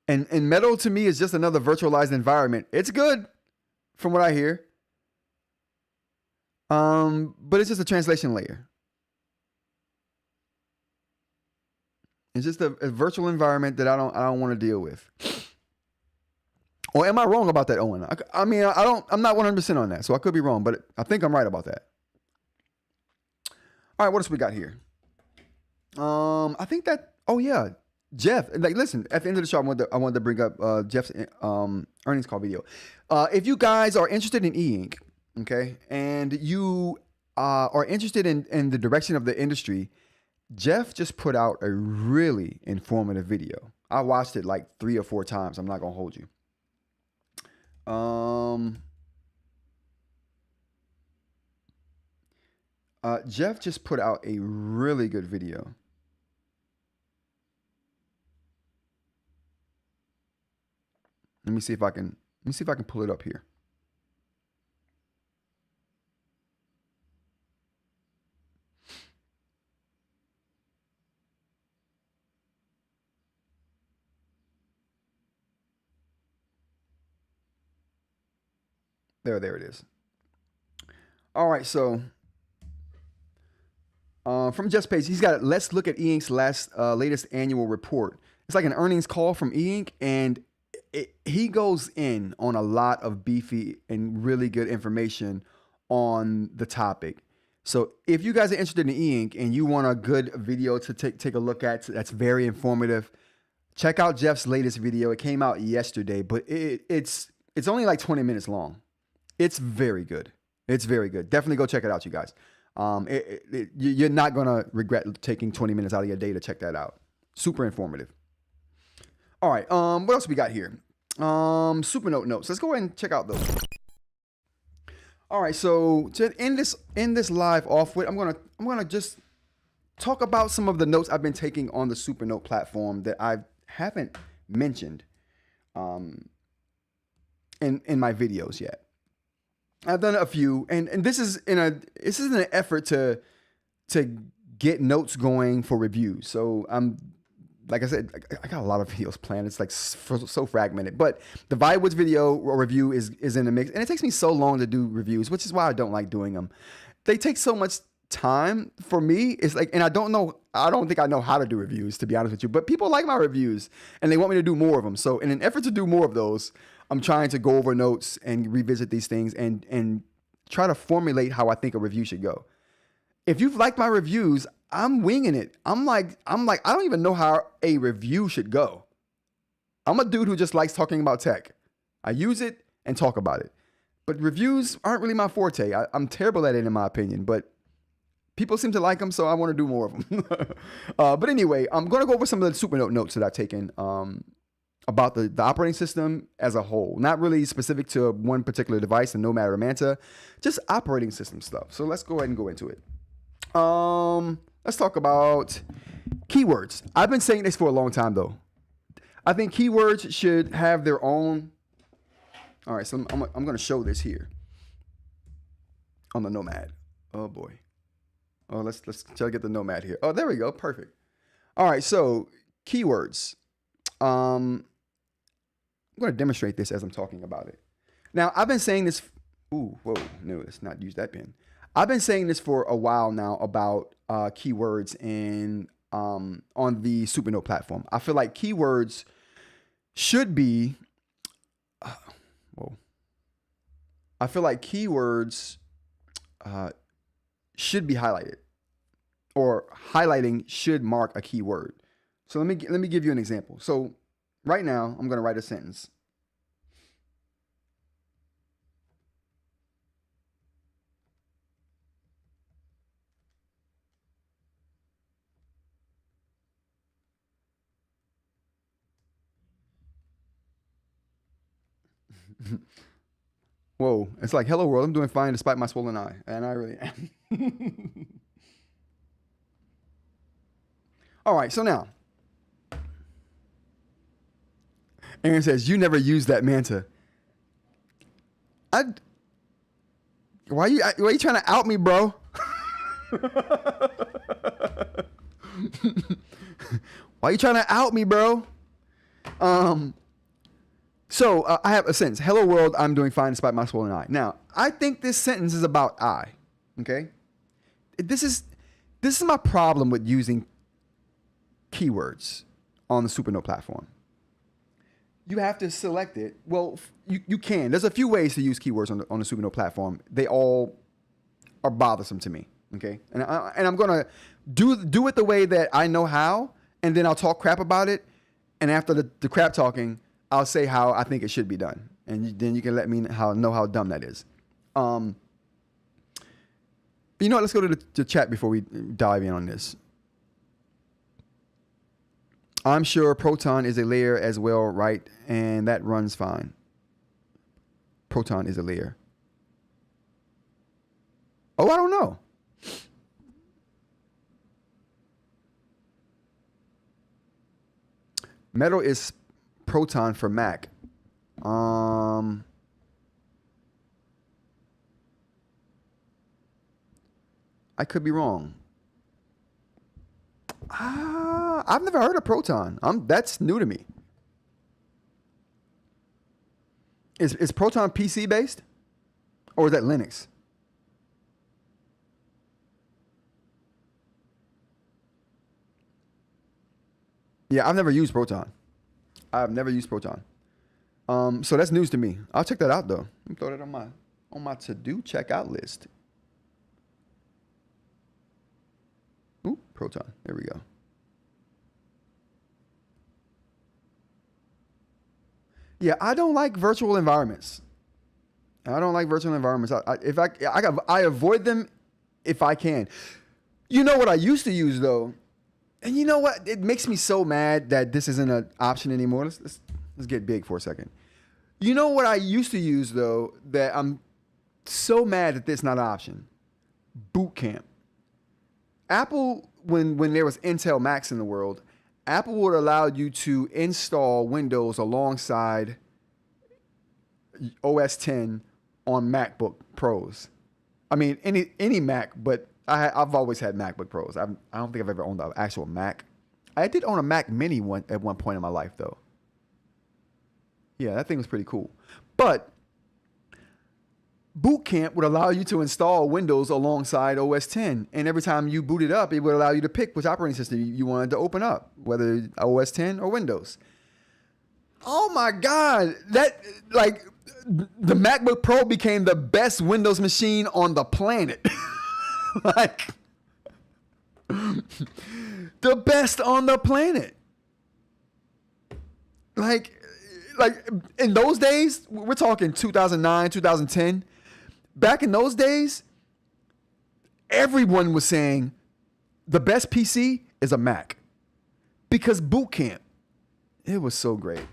And Metal to me is just another virtualized environment. It's good, from what I hear. But it's just a translation layer. It's just a virtual environment that I don't want to deal with. Or am I wrong about that, Owen? I mean, I'm not 100% on that, so I could be wrong, but I think I'm right about that. All right, what else we got here? I think that, oh yeah, Jeff, like listen, at the end of the show, I wanted to bring up Jeff's earnings call video. If you guys are interested in eInk, okay, and you are interested in the direction of the industry, Jeff just put out a really informative video. I watched it like 3 or 4 times. I'm not gonna hold you. Jeff just put out a really good video. Let me see if I can pull it up here. There it is. All right, so from Jeff's page, he's got let's look at eInk's latest annual report. It's like an earnings call from eInk, and he goes in on a lot of beefy and really good information on the topic. So if you guys are interested in eInk and you want a good video to take a look at that's very informative, check out Jeff's latest video. It came out yesterday, but it's only like 20 minutes long. It's very good. It's very good. Definitely go check it out, you guys. You're not going to regret taking 20 minutes out of your day to check that out. Super informative. All right. What else we got here? Supernote notes. Let's go ahead and check out those. All right. So to end this live off with, I'm gonna just talk about some of the notes I've been taking on the Supernote platform that I haven't mentioned in my videos yet. I've done a few, and this is in an effort to get notes going for reviews. So like I said, I got a lot of videos planned. It's like so fragmented, but the Viwoods video or review is in the mix, and it takes me so long to do reviews, which is why I don't like doing them. They take so much time for me. It's like, and I don't think I know how to do reviews, to be honest with you, but people like my reviews and they want me to do more of them. So in an effort to do more of those, I'm trying to go over notes and revisit these things and try to formulate how I think a review should go. If you've liked my reviews, I'm winging it. I'm like, I don't even know how a review should go. I'm a dude who just likes talking about tech. I use it and talk about it. But reviews aren't really my forte. I'm terrible at it, in my opinion, but people seem to like them, so I want to do more of them. But anyway, I'm going to go over some of the Supernote notes that I've taken about the operating system as a whole. Not really specific to one particular device, the Nomad or Manta, just operating system stuff. So let's go ahead and go into it. Let's talk about keywords. I've been saying this for a long time, though. I think keywords should have their own. All right, so I'm going to show this here on the Nomad. Oh boy. Oh, let's try to get the Nomad here. Oh, there we go. Perfect. All right, so keywords. I'm going to demonstrate this as I'm talking about it. Now, I've been saying this. Ooh, whoa, no, let's not use that pen. I've been saying this for a while now about keywords on the Supernote platform. I feel like keywords should be. I feel like keywords should be highlighted, or highlighting should mark a keyword. So let me give you an example. So right now I'm going to write a sentence. Whoa, it's like, hello world, I'm doing fine despite my swollen eye. And I really am. All right, so now, Aaron says, you never used that Manta. Why are you trying to out me, bro? Why are you trying to out me, bro? So I have a sentence. Hello world, I'm doing fine despite my swollen eye. Now, I think this sentence is about I. Okay? This is my problem with using keywords on the Supernote platform. You have to select it. Well, you can. There's a few ways to use keywords on the Supernote platform. They all are bothersome to me. Okay? And I'm gonna do it the way that I know how, and then I'll talk crap about it. And after the crap talking, I'll say how I think it should be done, and then you can let me know how dumb that is. But you know what? Let's go to the chat before we dive in on this. I'm sure Proton is a layer as well, right? And that runs fine. Proton is a layer. Oh, I don't know. Metal is Proton for Mac. I could be wrong. I've never heard of Proton. That's new to me. Is Proton PC based, or is that Linux? Yeah, I've never used Proton. I've never used Proton. So that's news to me. I'll check that out though. Let me throw that on my to-do checkout list. Ooh, Proton. There we go. Yeah, I don't like virtual environments. I avoid them if I can. You know what I used to use though? And you know what? It makes me so mad that this isn't an option anymore. Let's get big for a second. You know what I used to use though, that I'm so mad that this is not an option? Boot Camp. Apple, when there was Intel Macs in the world, Apple would allow you to install Windows alongside OS 10 on MacBook Pros. I mean, any Mac, but I've always had MacBook Pros. I don't think I've ever owned an actual Mac. I did own a Mac Mini at one point in my life, though. Yeah, that thing was pretty cool. But Boot Camp would allow you to install Windows alongside OS 10. And every time you boot it up, it would allow you to pick which operating system you wanted to open up, whether OS 10 or Windows. Oh my God. The MacBook Pro became the best Windows machine on the planet. Like, the best on the planet. Like, like in those days, we're talking 2009, 2010. Back in those days, everyone was saying the best PC is a Mac because boot camp. It was so great.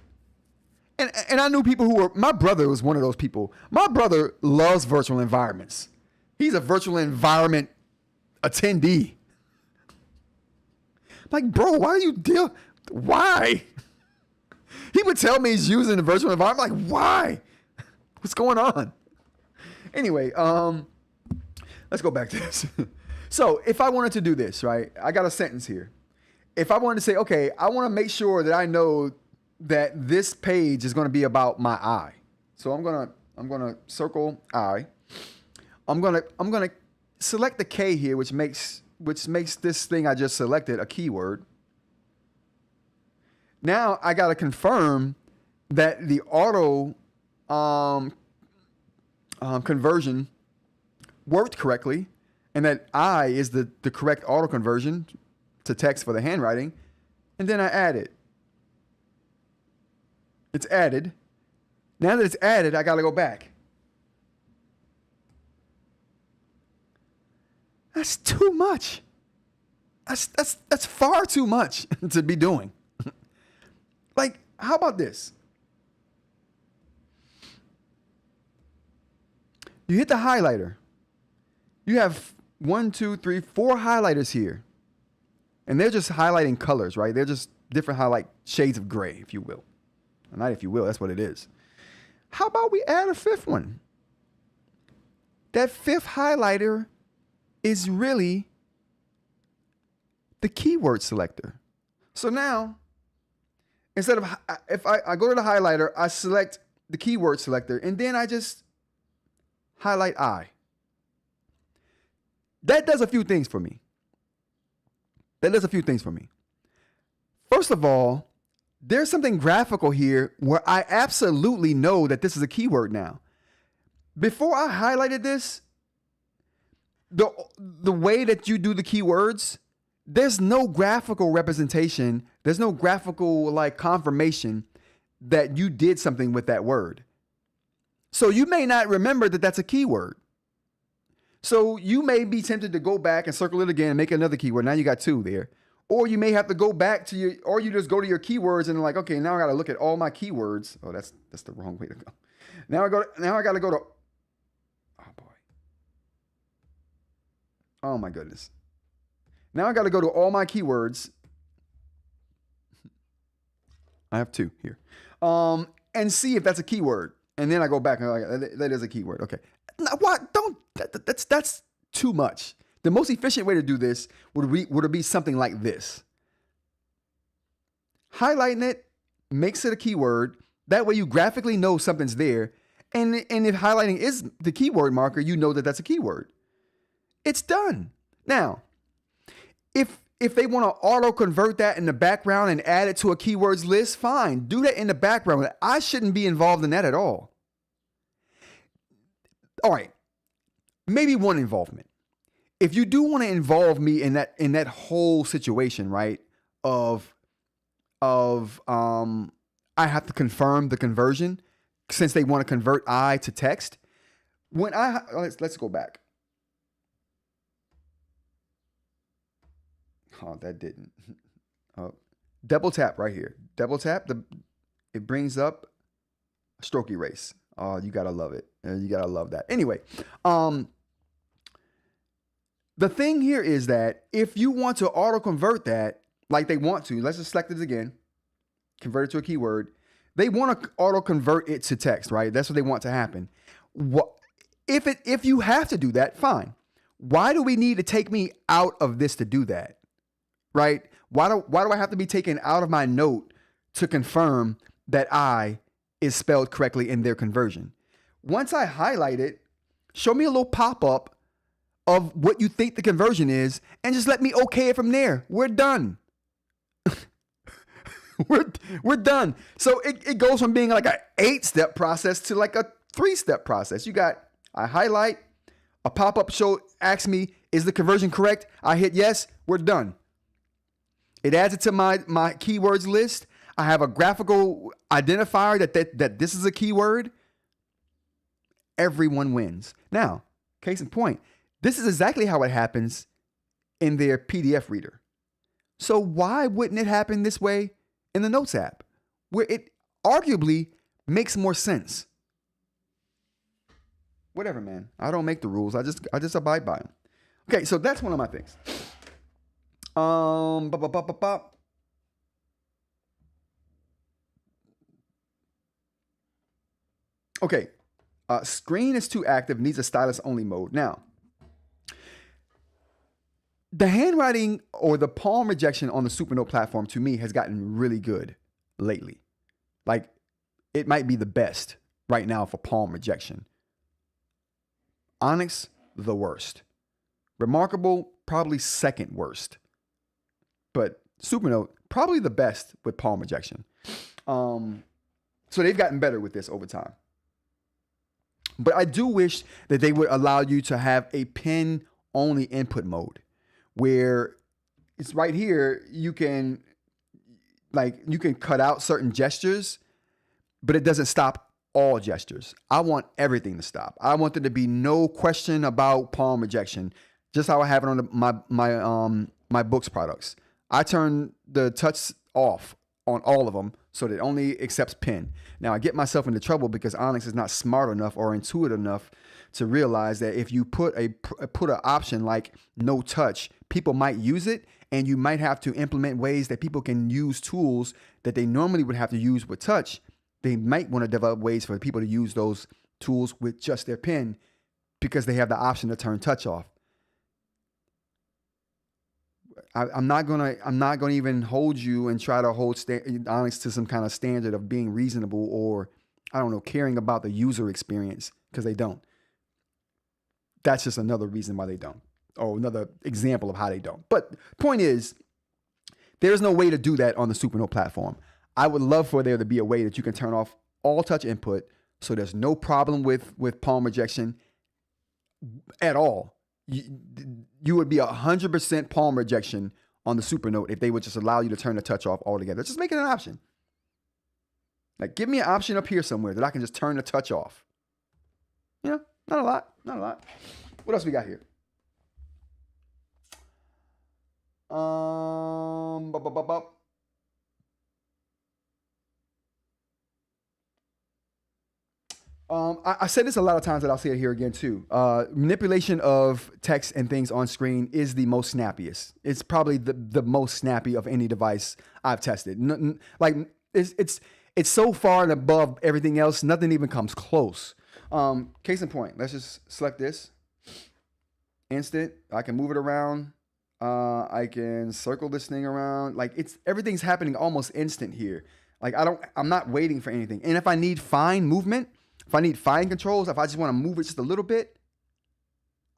And I knew people who were, my brother was one of those people. My brother loves virtual environments. He's a virtual environment attendee. Like, bro, why? He would tell me he's using a virtual environment. I'm like, why? What's going on? Anyway, let's go back to this. So if I wanted to do this, right, I got a sentence here. If I wanted to say, okay, I want to make sure that I know that this page is going to be about my eye. So I'm gonna circle eye. I'm gonna select the K here, which makes this thing I just selected a keyword. Now I gotta confirm that the auto conversion worked correctly, and that I is the correct auto conversion to text for the handwriting, and then I add it. It's added. Now that it's added, I gotta go back. That's too much. That's far too much to be doing. Like, how about this? You hit the highlighter. You have 1, 2, 3, 4 highlighters here. And they're just highlighting colors, right? They're just different highlight shades of gray, if you will. Not if you will, that's what it is. How about we add a 5th one? That 5th highlighter is really the keyword selector. So now, instead of, if I go to the highlighter, I select the keyword selector, and then I just highlight I. That does a few things for me. First of all, there's something graphical here where I absolutely know that this is a keyword now. Before I highlighted this, the way that you do the keywords, there's no graphical representation. There's no graphical like confirmation that you did something with that word. So you may not remember that that's a keyword. So you may be tempted to go back and circle it again and make another keyword. Now you got 2 there. Or you may have to go back to or you just go to your keywords and like, okay, now I got to look at all my keywords. Oh, that's the wrong way to go. Now I got to go to, oh boy. Oh my goodness. Now I got to go to all my keywords. I have 2 here. And see if that's a keyword. And then I go back and I'm like, that is a keyword. Okay. Now, what? That's too much. The most efficient way to do this would be something like this. Highlighting it makes it a keyword. That way you graphically know something's there. And if highlighting is the keyword marker, you know that that's a keyword. It's done. Now, if they want to auto convert that in the background and add it to a keywords list, fine. Do that in the background. I shouldn't be involved in that at all. All right. Maybe one involvement. If you do want to involve me in that whole situation, right? I have to confirm the conversion since they want to convert I to text. Let's go back. Oh, that didn't. Double tap right here. Double tap. It brings up stroke erase. Oh, you gotta love it. You gotta love that. Anyway, the thing here is that if you want to auto convert that, like they want to, let's just select it again, convert it to a keyword. They want to auto convert it to text, right? That's what they want to happen. If you have to do that, fine. Why do we need to take me out of this to do that? Right? Why do I have to be taken out of my note to confirm that I is spelled correctly in their conversion? Once I highlight it, show me a little pop-up of what you think the conversion is, and just let me okay it from there. We're done. we're done. So it goes from being like an 8-step process to like a 3-step process. I highlight, a pop-up asks me, is the conversion correct? I hit yes, we're done. It adds it to my keywords list. I have a graphical identifier that this is a keyword, everyone wins. Now, case in point, this is exactly how it happens in their PDF reader. So why wouldn't it happen this way in the Notes app, where it arguably makes more sense? Whatever, man. I don't make the rules. I just abide by them. Okay, so that's one of my things. Okay, screen is too active, needs a stylus only mode. Now, the handwriting or the palm rejection on the Supernote platform to me has gotten really good lately. Like, it might be the best right now for palm rejection. Onyx, the worst. Remarkable, probably second worst. But Supernote, probably the best with palm rejection. So they've gotten better with this over time. But I do wish that they would allow you to have a pen-only input mode, where it's right here, you can cut out certain gestures, but it doesn't stop all gestures. I want everything to stop. I want there to be no question about palm rejection, just how I have it on my Boox products. I turn the touch off on all of them so that it only accepts pen. Now, I get myself into trouble because Onyx is not smart enough or intuitive enough to realize that if you put an option like no touch, people might use it, and you might have to implement ways that people can use tools that they normally would have to use with touch. They might want to develop ways for people to use those tools with just their pen because they have the option to turn touch off. I'm not gonna even hold you and try to hold Onyx to some kind of standard of being reasonable or, I don't know, caring about the user experience, because they don't. That's just another reason why they don't, or another example of how they don't. But point is, there's no way to do that on the Supernote platform. I would love for there to be a way that you can turn off all touch input, so there's no problem with palm rejection at all. You would be 100% palm rejection on the Supernote if they would just allow you to turn the touch off altogether. Just make it an option. Like, give me an option up here somewhere that I can just turn the touch off. You know, not a lot. What else we got here? I said this a lot of times, and I'll say it here again too. Manipulation of text and things on screen is the most snappiest. It's probably the most snappy of any device I've tested. It's so far and above everything else, nothing even comes close. Case in point, let's just select this. Instant. I can move it around. I can circle this thing around. Like, everything's happening almost instant here. Like, I'm not waiting for anything. And if I need fine movement, if I need fine controls, if I just want to move it just a little bit,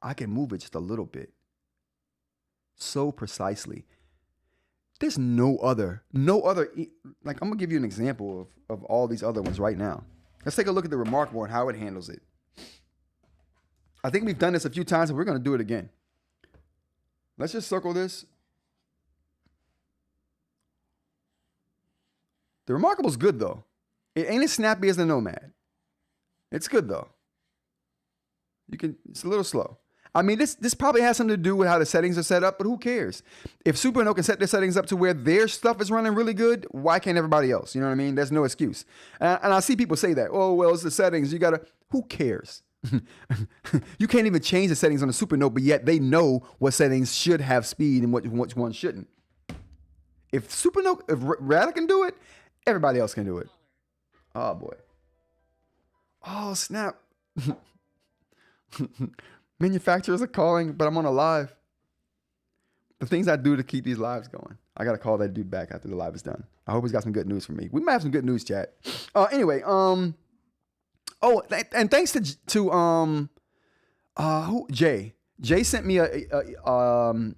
I can move it just a little bit. So precisely. There's no other, like, I'm going to give you an example of all these other ones right now. Let's take a look at the Remarkable and how it handles it. I think we've done this a few times, and we're going to do it again. Let's just circle this. The Remarkable's good, though. It ain't as snappy as the Nomad. It's good, though. It's a little slow. I mean, this probably has something to do with how the settings are set up, but who cares? If Supernote can set their settings up to where their stuff is running really good, why can't everybody else? You know what I mean? There's no excuse. And I see people say that, oh, well, it's the settings. Who cares? You can't even change the settings on the Supernote, but yet they know what settings should have speed and which ones shouldn't. If Ratta can do it, everybody else can do it. Oh, boy. Oh, snap. Manufacturers are calling, but I'm on a live. The things I do to keep these lives going. I got to call that dude back after the live is done. I hope he's got some good news for me. We might have some good news, chat. Anyway, and thanks to Jay. Jay sent me a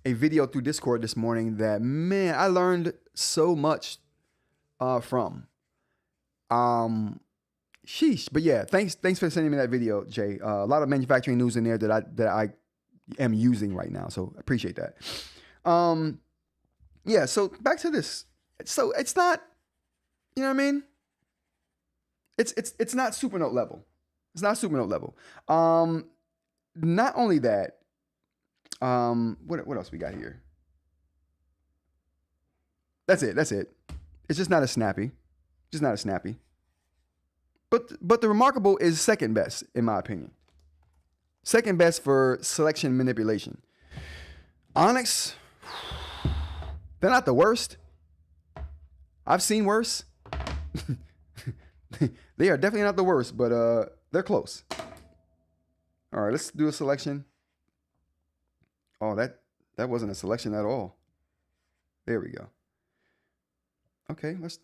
video through Discord this morning that, man, I learned so much from. Sheesh. But yeah, thanks for sending me that video, Jay. A lot of manufacturing news in there that I am using right now. So appreciate that. Yeah, so back to this. So it's not You know what I mean? It's not Supernote level. It's not Supernote level. Not only that, what else we got here? That's it. It's just not as snappy. Just not as snappy. But the Remarkable is second best, in my opinion. Second best for selection manipulation. Onyx, they're not the worst. I've seen worse. They are definitely not the worst, but they're close. All right, let's do a selection. Oh, that wasn't a selection at all. There we go. Okay, let's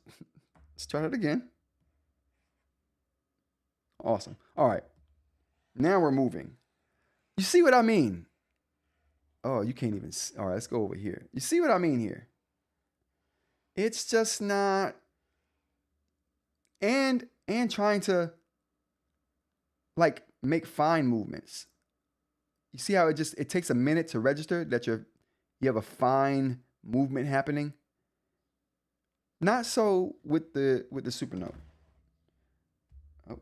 try that again. Awesome. All right. Now we're moving. You see what I mean? Oh, you can't even. All right, let's go over here. You see what I mean here? It's just not. And trying to like make fine movements. You see how it takes a minute to register that you have a fine movement happening? Not so with the Supernote. Oh.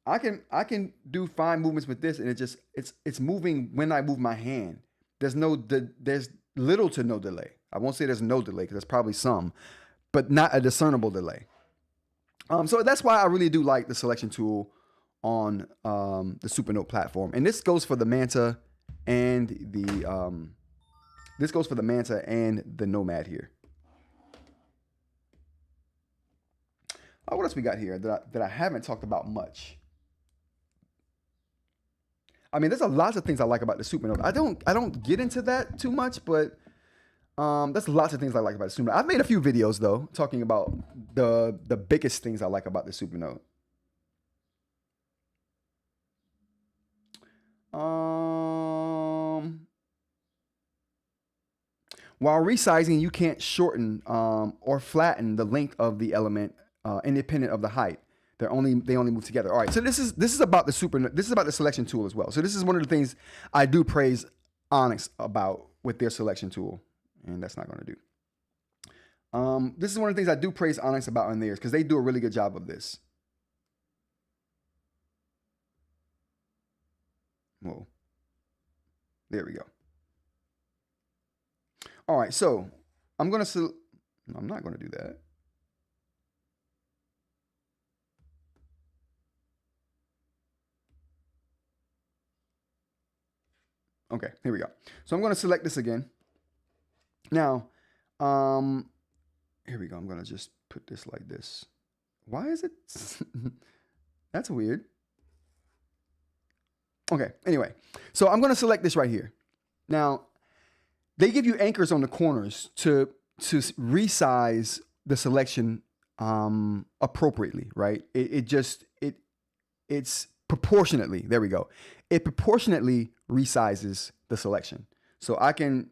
I can do fine movements with this, and it's moving when I move my hand. There's little to no delay. I won't say there's no delay because there's probably some, but not a discernible delay. So that's why I really do like the selection tool on the Supernote platform, and this goes for the Manta and the Nomad here. Oh, what else we got here that I haven't talked about much? I mean, there's a lots of things I like about the Supernote. I don't get into that too much, but there's lots of things I like about the Supernote. I've made a few videos though talking about the biggest things I like about the Supernote. While resizing, you can't shorten or flatten the length of the element independent of the height. They only move together. All right, so this is about the Supernote. This is about the selection tool as well. So this is one of the things I do praise Onyx about with their selection tool, and that's not going to do. This is one of the things I do praise Onyx about on theirs because they do a really good job of this. Whoa. There we go. All right, so I'm not going to do that. Okay, here we go. So I'm going to select this again. Now, here we go. I'm going to just put this like this. Why is it? That's weird. Okay, anyway. So I'm going to select this right here. Now, they give you anchors on the corners to resize the selection appropriately, right? It's proportionately, there we go. It proportionately resizes the selection. So I can,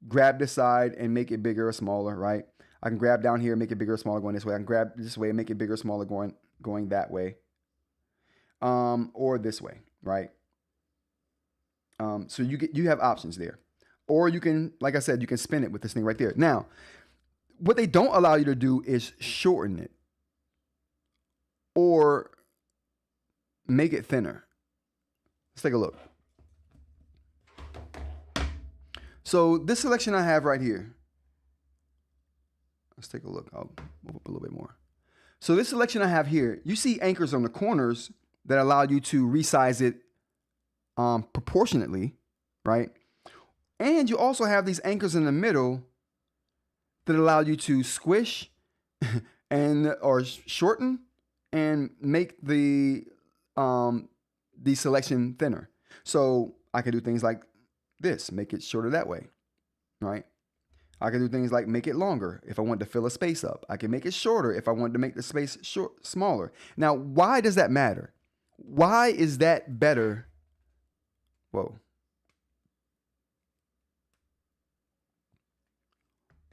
grab this side and make it bigger or smaller, right? I can grab down here and make it bigger or smaller going this way. I can grab this way and make it bigger or smaller going that way. Or this way, right? So you have options there. Or you can, like I said, you can spin it with this thing right there. Now, what they don't allow you to do is shorten it or make it thinner. Let's take a look. So this selection I have right here. Let's take a look. I'll move up a little bit more. So this selection I have here, you see anchors on the corners that allow you to resize it proportionately, right? And you also have these anchors in the middle that allow you to squish or shorten and make the selection thinner. So I can do things like this, make it shorter that way, right? I can do things like make it longer if I want to fill a space up. I can make it shorter if I want to make the space smaller. Now, why does that matter? Why is that better? Whoa.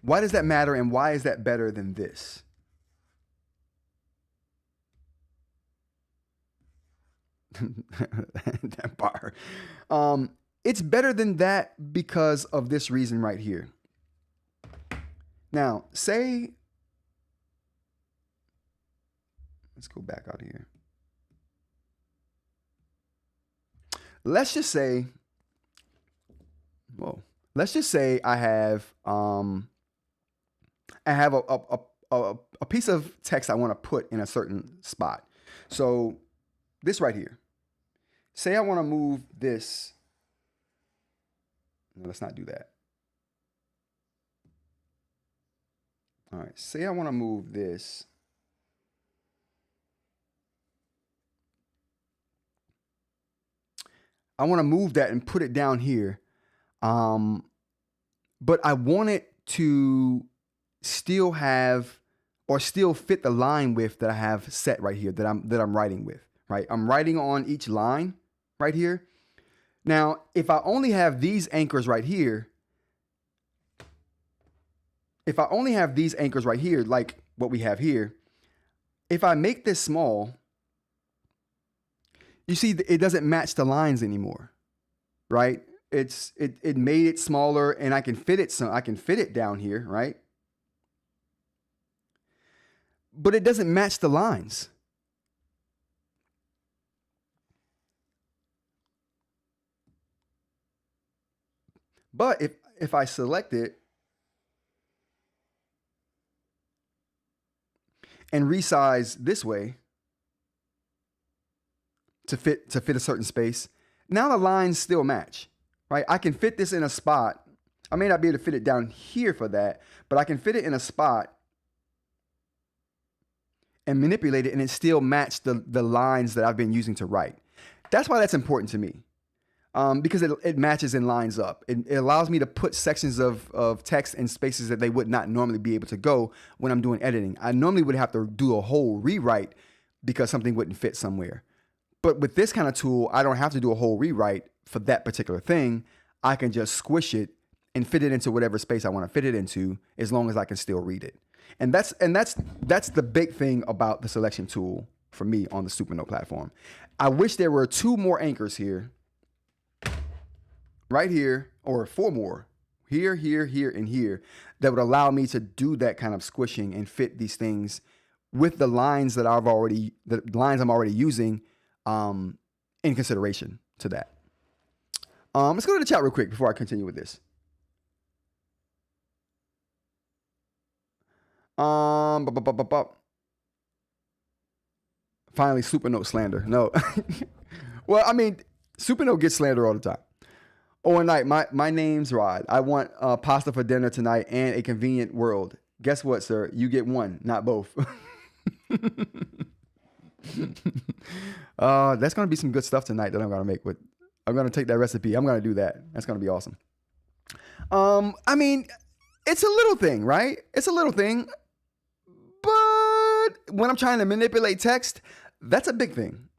Why does that matter, and why is that better than this? That bar. It's better than that because of this reason right here. Now, say, let's go back out here. Let's just say, I have a piece of text I want to put in a certain spot. So this right here. Say I want to move this. No, let's not do that. All right. Say I want to move this. I want to move that and put it down here. But I want it to still have or still fit the line width that I have set right here that I'm writing with, right? I'm writing on each line right here. Now, if I only have these anchors right here, like what we have here, if I make this small, you see it doesn't match the lines anymore, right? It made it smaller, and I can fit it down here, right? But it doesn't match the lines. But if I select it and resize this way to fit a certain space, now the lines still match, right? I can fit this in a spot. I may not be able to fit it down here for that, but I can fit it in a spot and manipulate it, and it still match the lines that I've been using to write. That's why that's important to me, because it matches and lines up. It allows me to put sections of text in spaces that they would not normally be able to go when I'm doing editing. I normally would have to do a whole rewrite because something wouldn't fit somewhere. But with this kind of tool, I don't have to do a whole rewrite for that particular thing. I can just squish it and fit it into whatever space I want to fit it into, as long as I can still read it. And that's the big thing about the selection tool for me on the Supernote platform. I wish there were 2 more anchors here, right here, or 4 more, here, here, here, and here, that would allow me to do that kind of squishing and fit these things with the lines that I'm already using in consideration to that. Let's go to the chat real quick before I continue with this. Finally, Supernote slander. No. Well, I mean, Supernote gets slander all the time. Overnight, my name's Rod. I want pasta for dinner tonight and a convenient world. Guess what, sir? You get one, not both. That's going to be some good stuff tonight that I'm going to make. I'm going to take that recipe. I'm going to do that. That's going to be awesome. I mean, it's a little thing, right? It's a little thing. But when I'm trying to manipulate text, that's a big thing.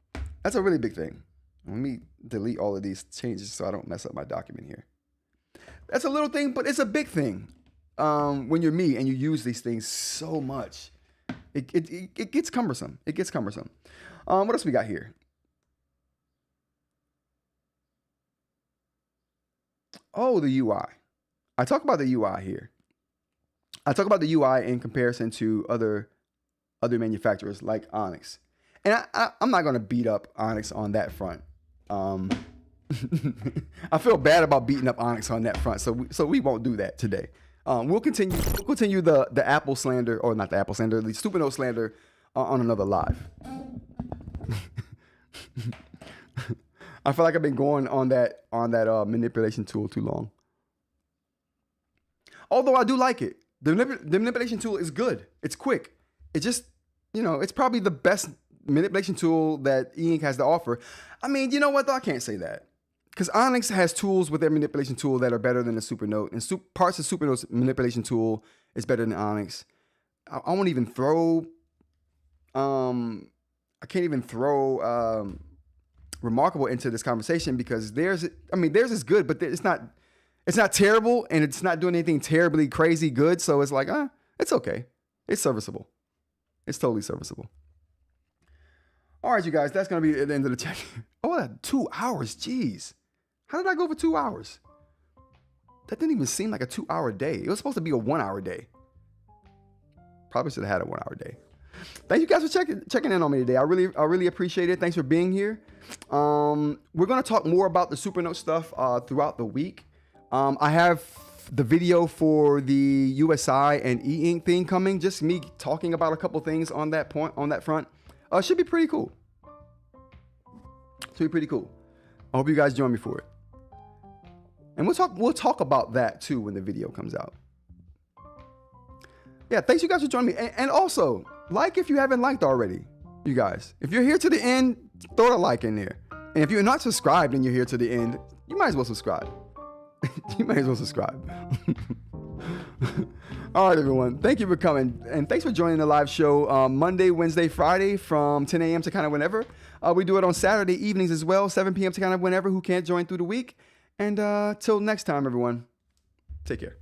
That's a really big thing. Let me delete all of these changes so I don't mess up my document here. That's a little thing, but it's a big thing. When you're me and you use these things so much, it gets cumbersome. It gets cumbersome. What else we got here? Oh, the UI. I talk about the UI here. I talk about the UI in comparison to other manufacturers like Onyx. And I'm not going to beat up Onyx on that front. I feel bad about beating up Onyx on that front, so we won't do that today. We'll continue the Apple slander, or not the Apple slander, the Supernote slander on another live. I feel like I've been going on that manipulation tool too long. Although I do like it. The manipulation tool is good. It's quick. It just, it's probably the best manipulation tool that eInk has to offer. I mean, you know what though? I can't say that. Because Onyx has tools with their manipulation tool that are better than the Supernote. And parts of Supernote's manipulation tool is better than Onyx. I won't even throw, I can't even throw Remarkable into this conversation, because theirs is good, but it's not terrible, and it's not doing anything terribly crazy good. So it's like, it's okay. It's serviceable. It's totally serviceable. All right, you guys, that's going to be at the end of the check. Oh, 2 hours. Jeez. How did I go for 2 hours? That didn't even seem like a 2 hour day. It was supposed to be a 1 hour day. Probably should have had a 1 hour day. Thank you guys for checking in on me today. I really appreciate it. Thanks for being here. We're gonna talk more about the Supernote stuff throughout the week. I have the video for the USI and eInk thing coming. Just me talking about a couple things on that front. Should be pretty cool. Should be pretty cool. I hope you guys join me for it. And we'll talk about that too when the video comes out. Yeah, thanks you guys for joining me. And also, like if you haven't liked already, you guys. If you're here to the end, throw a like in there. And if you're not subscribed and you're here to the end, you might as well subscribe. You might as well subscribe. All right, everyone. Thank you for coming. And thanks for joining the live show Monday, Wednesday, Friday from 10 a.m. to kind of whenever. We do it on Saturday evenings as well, 7 p.m. to kind of whenever who can't join through the week. And till next time, everyone, take care.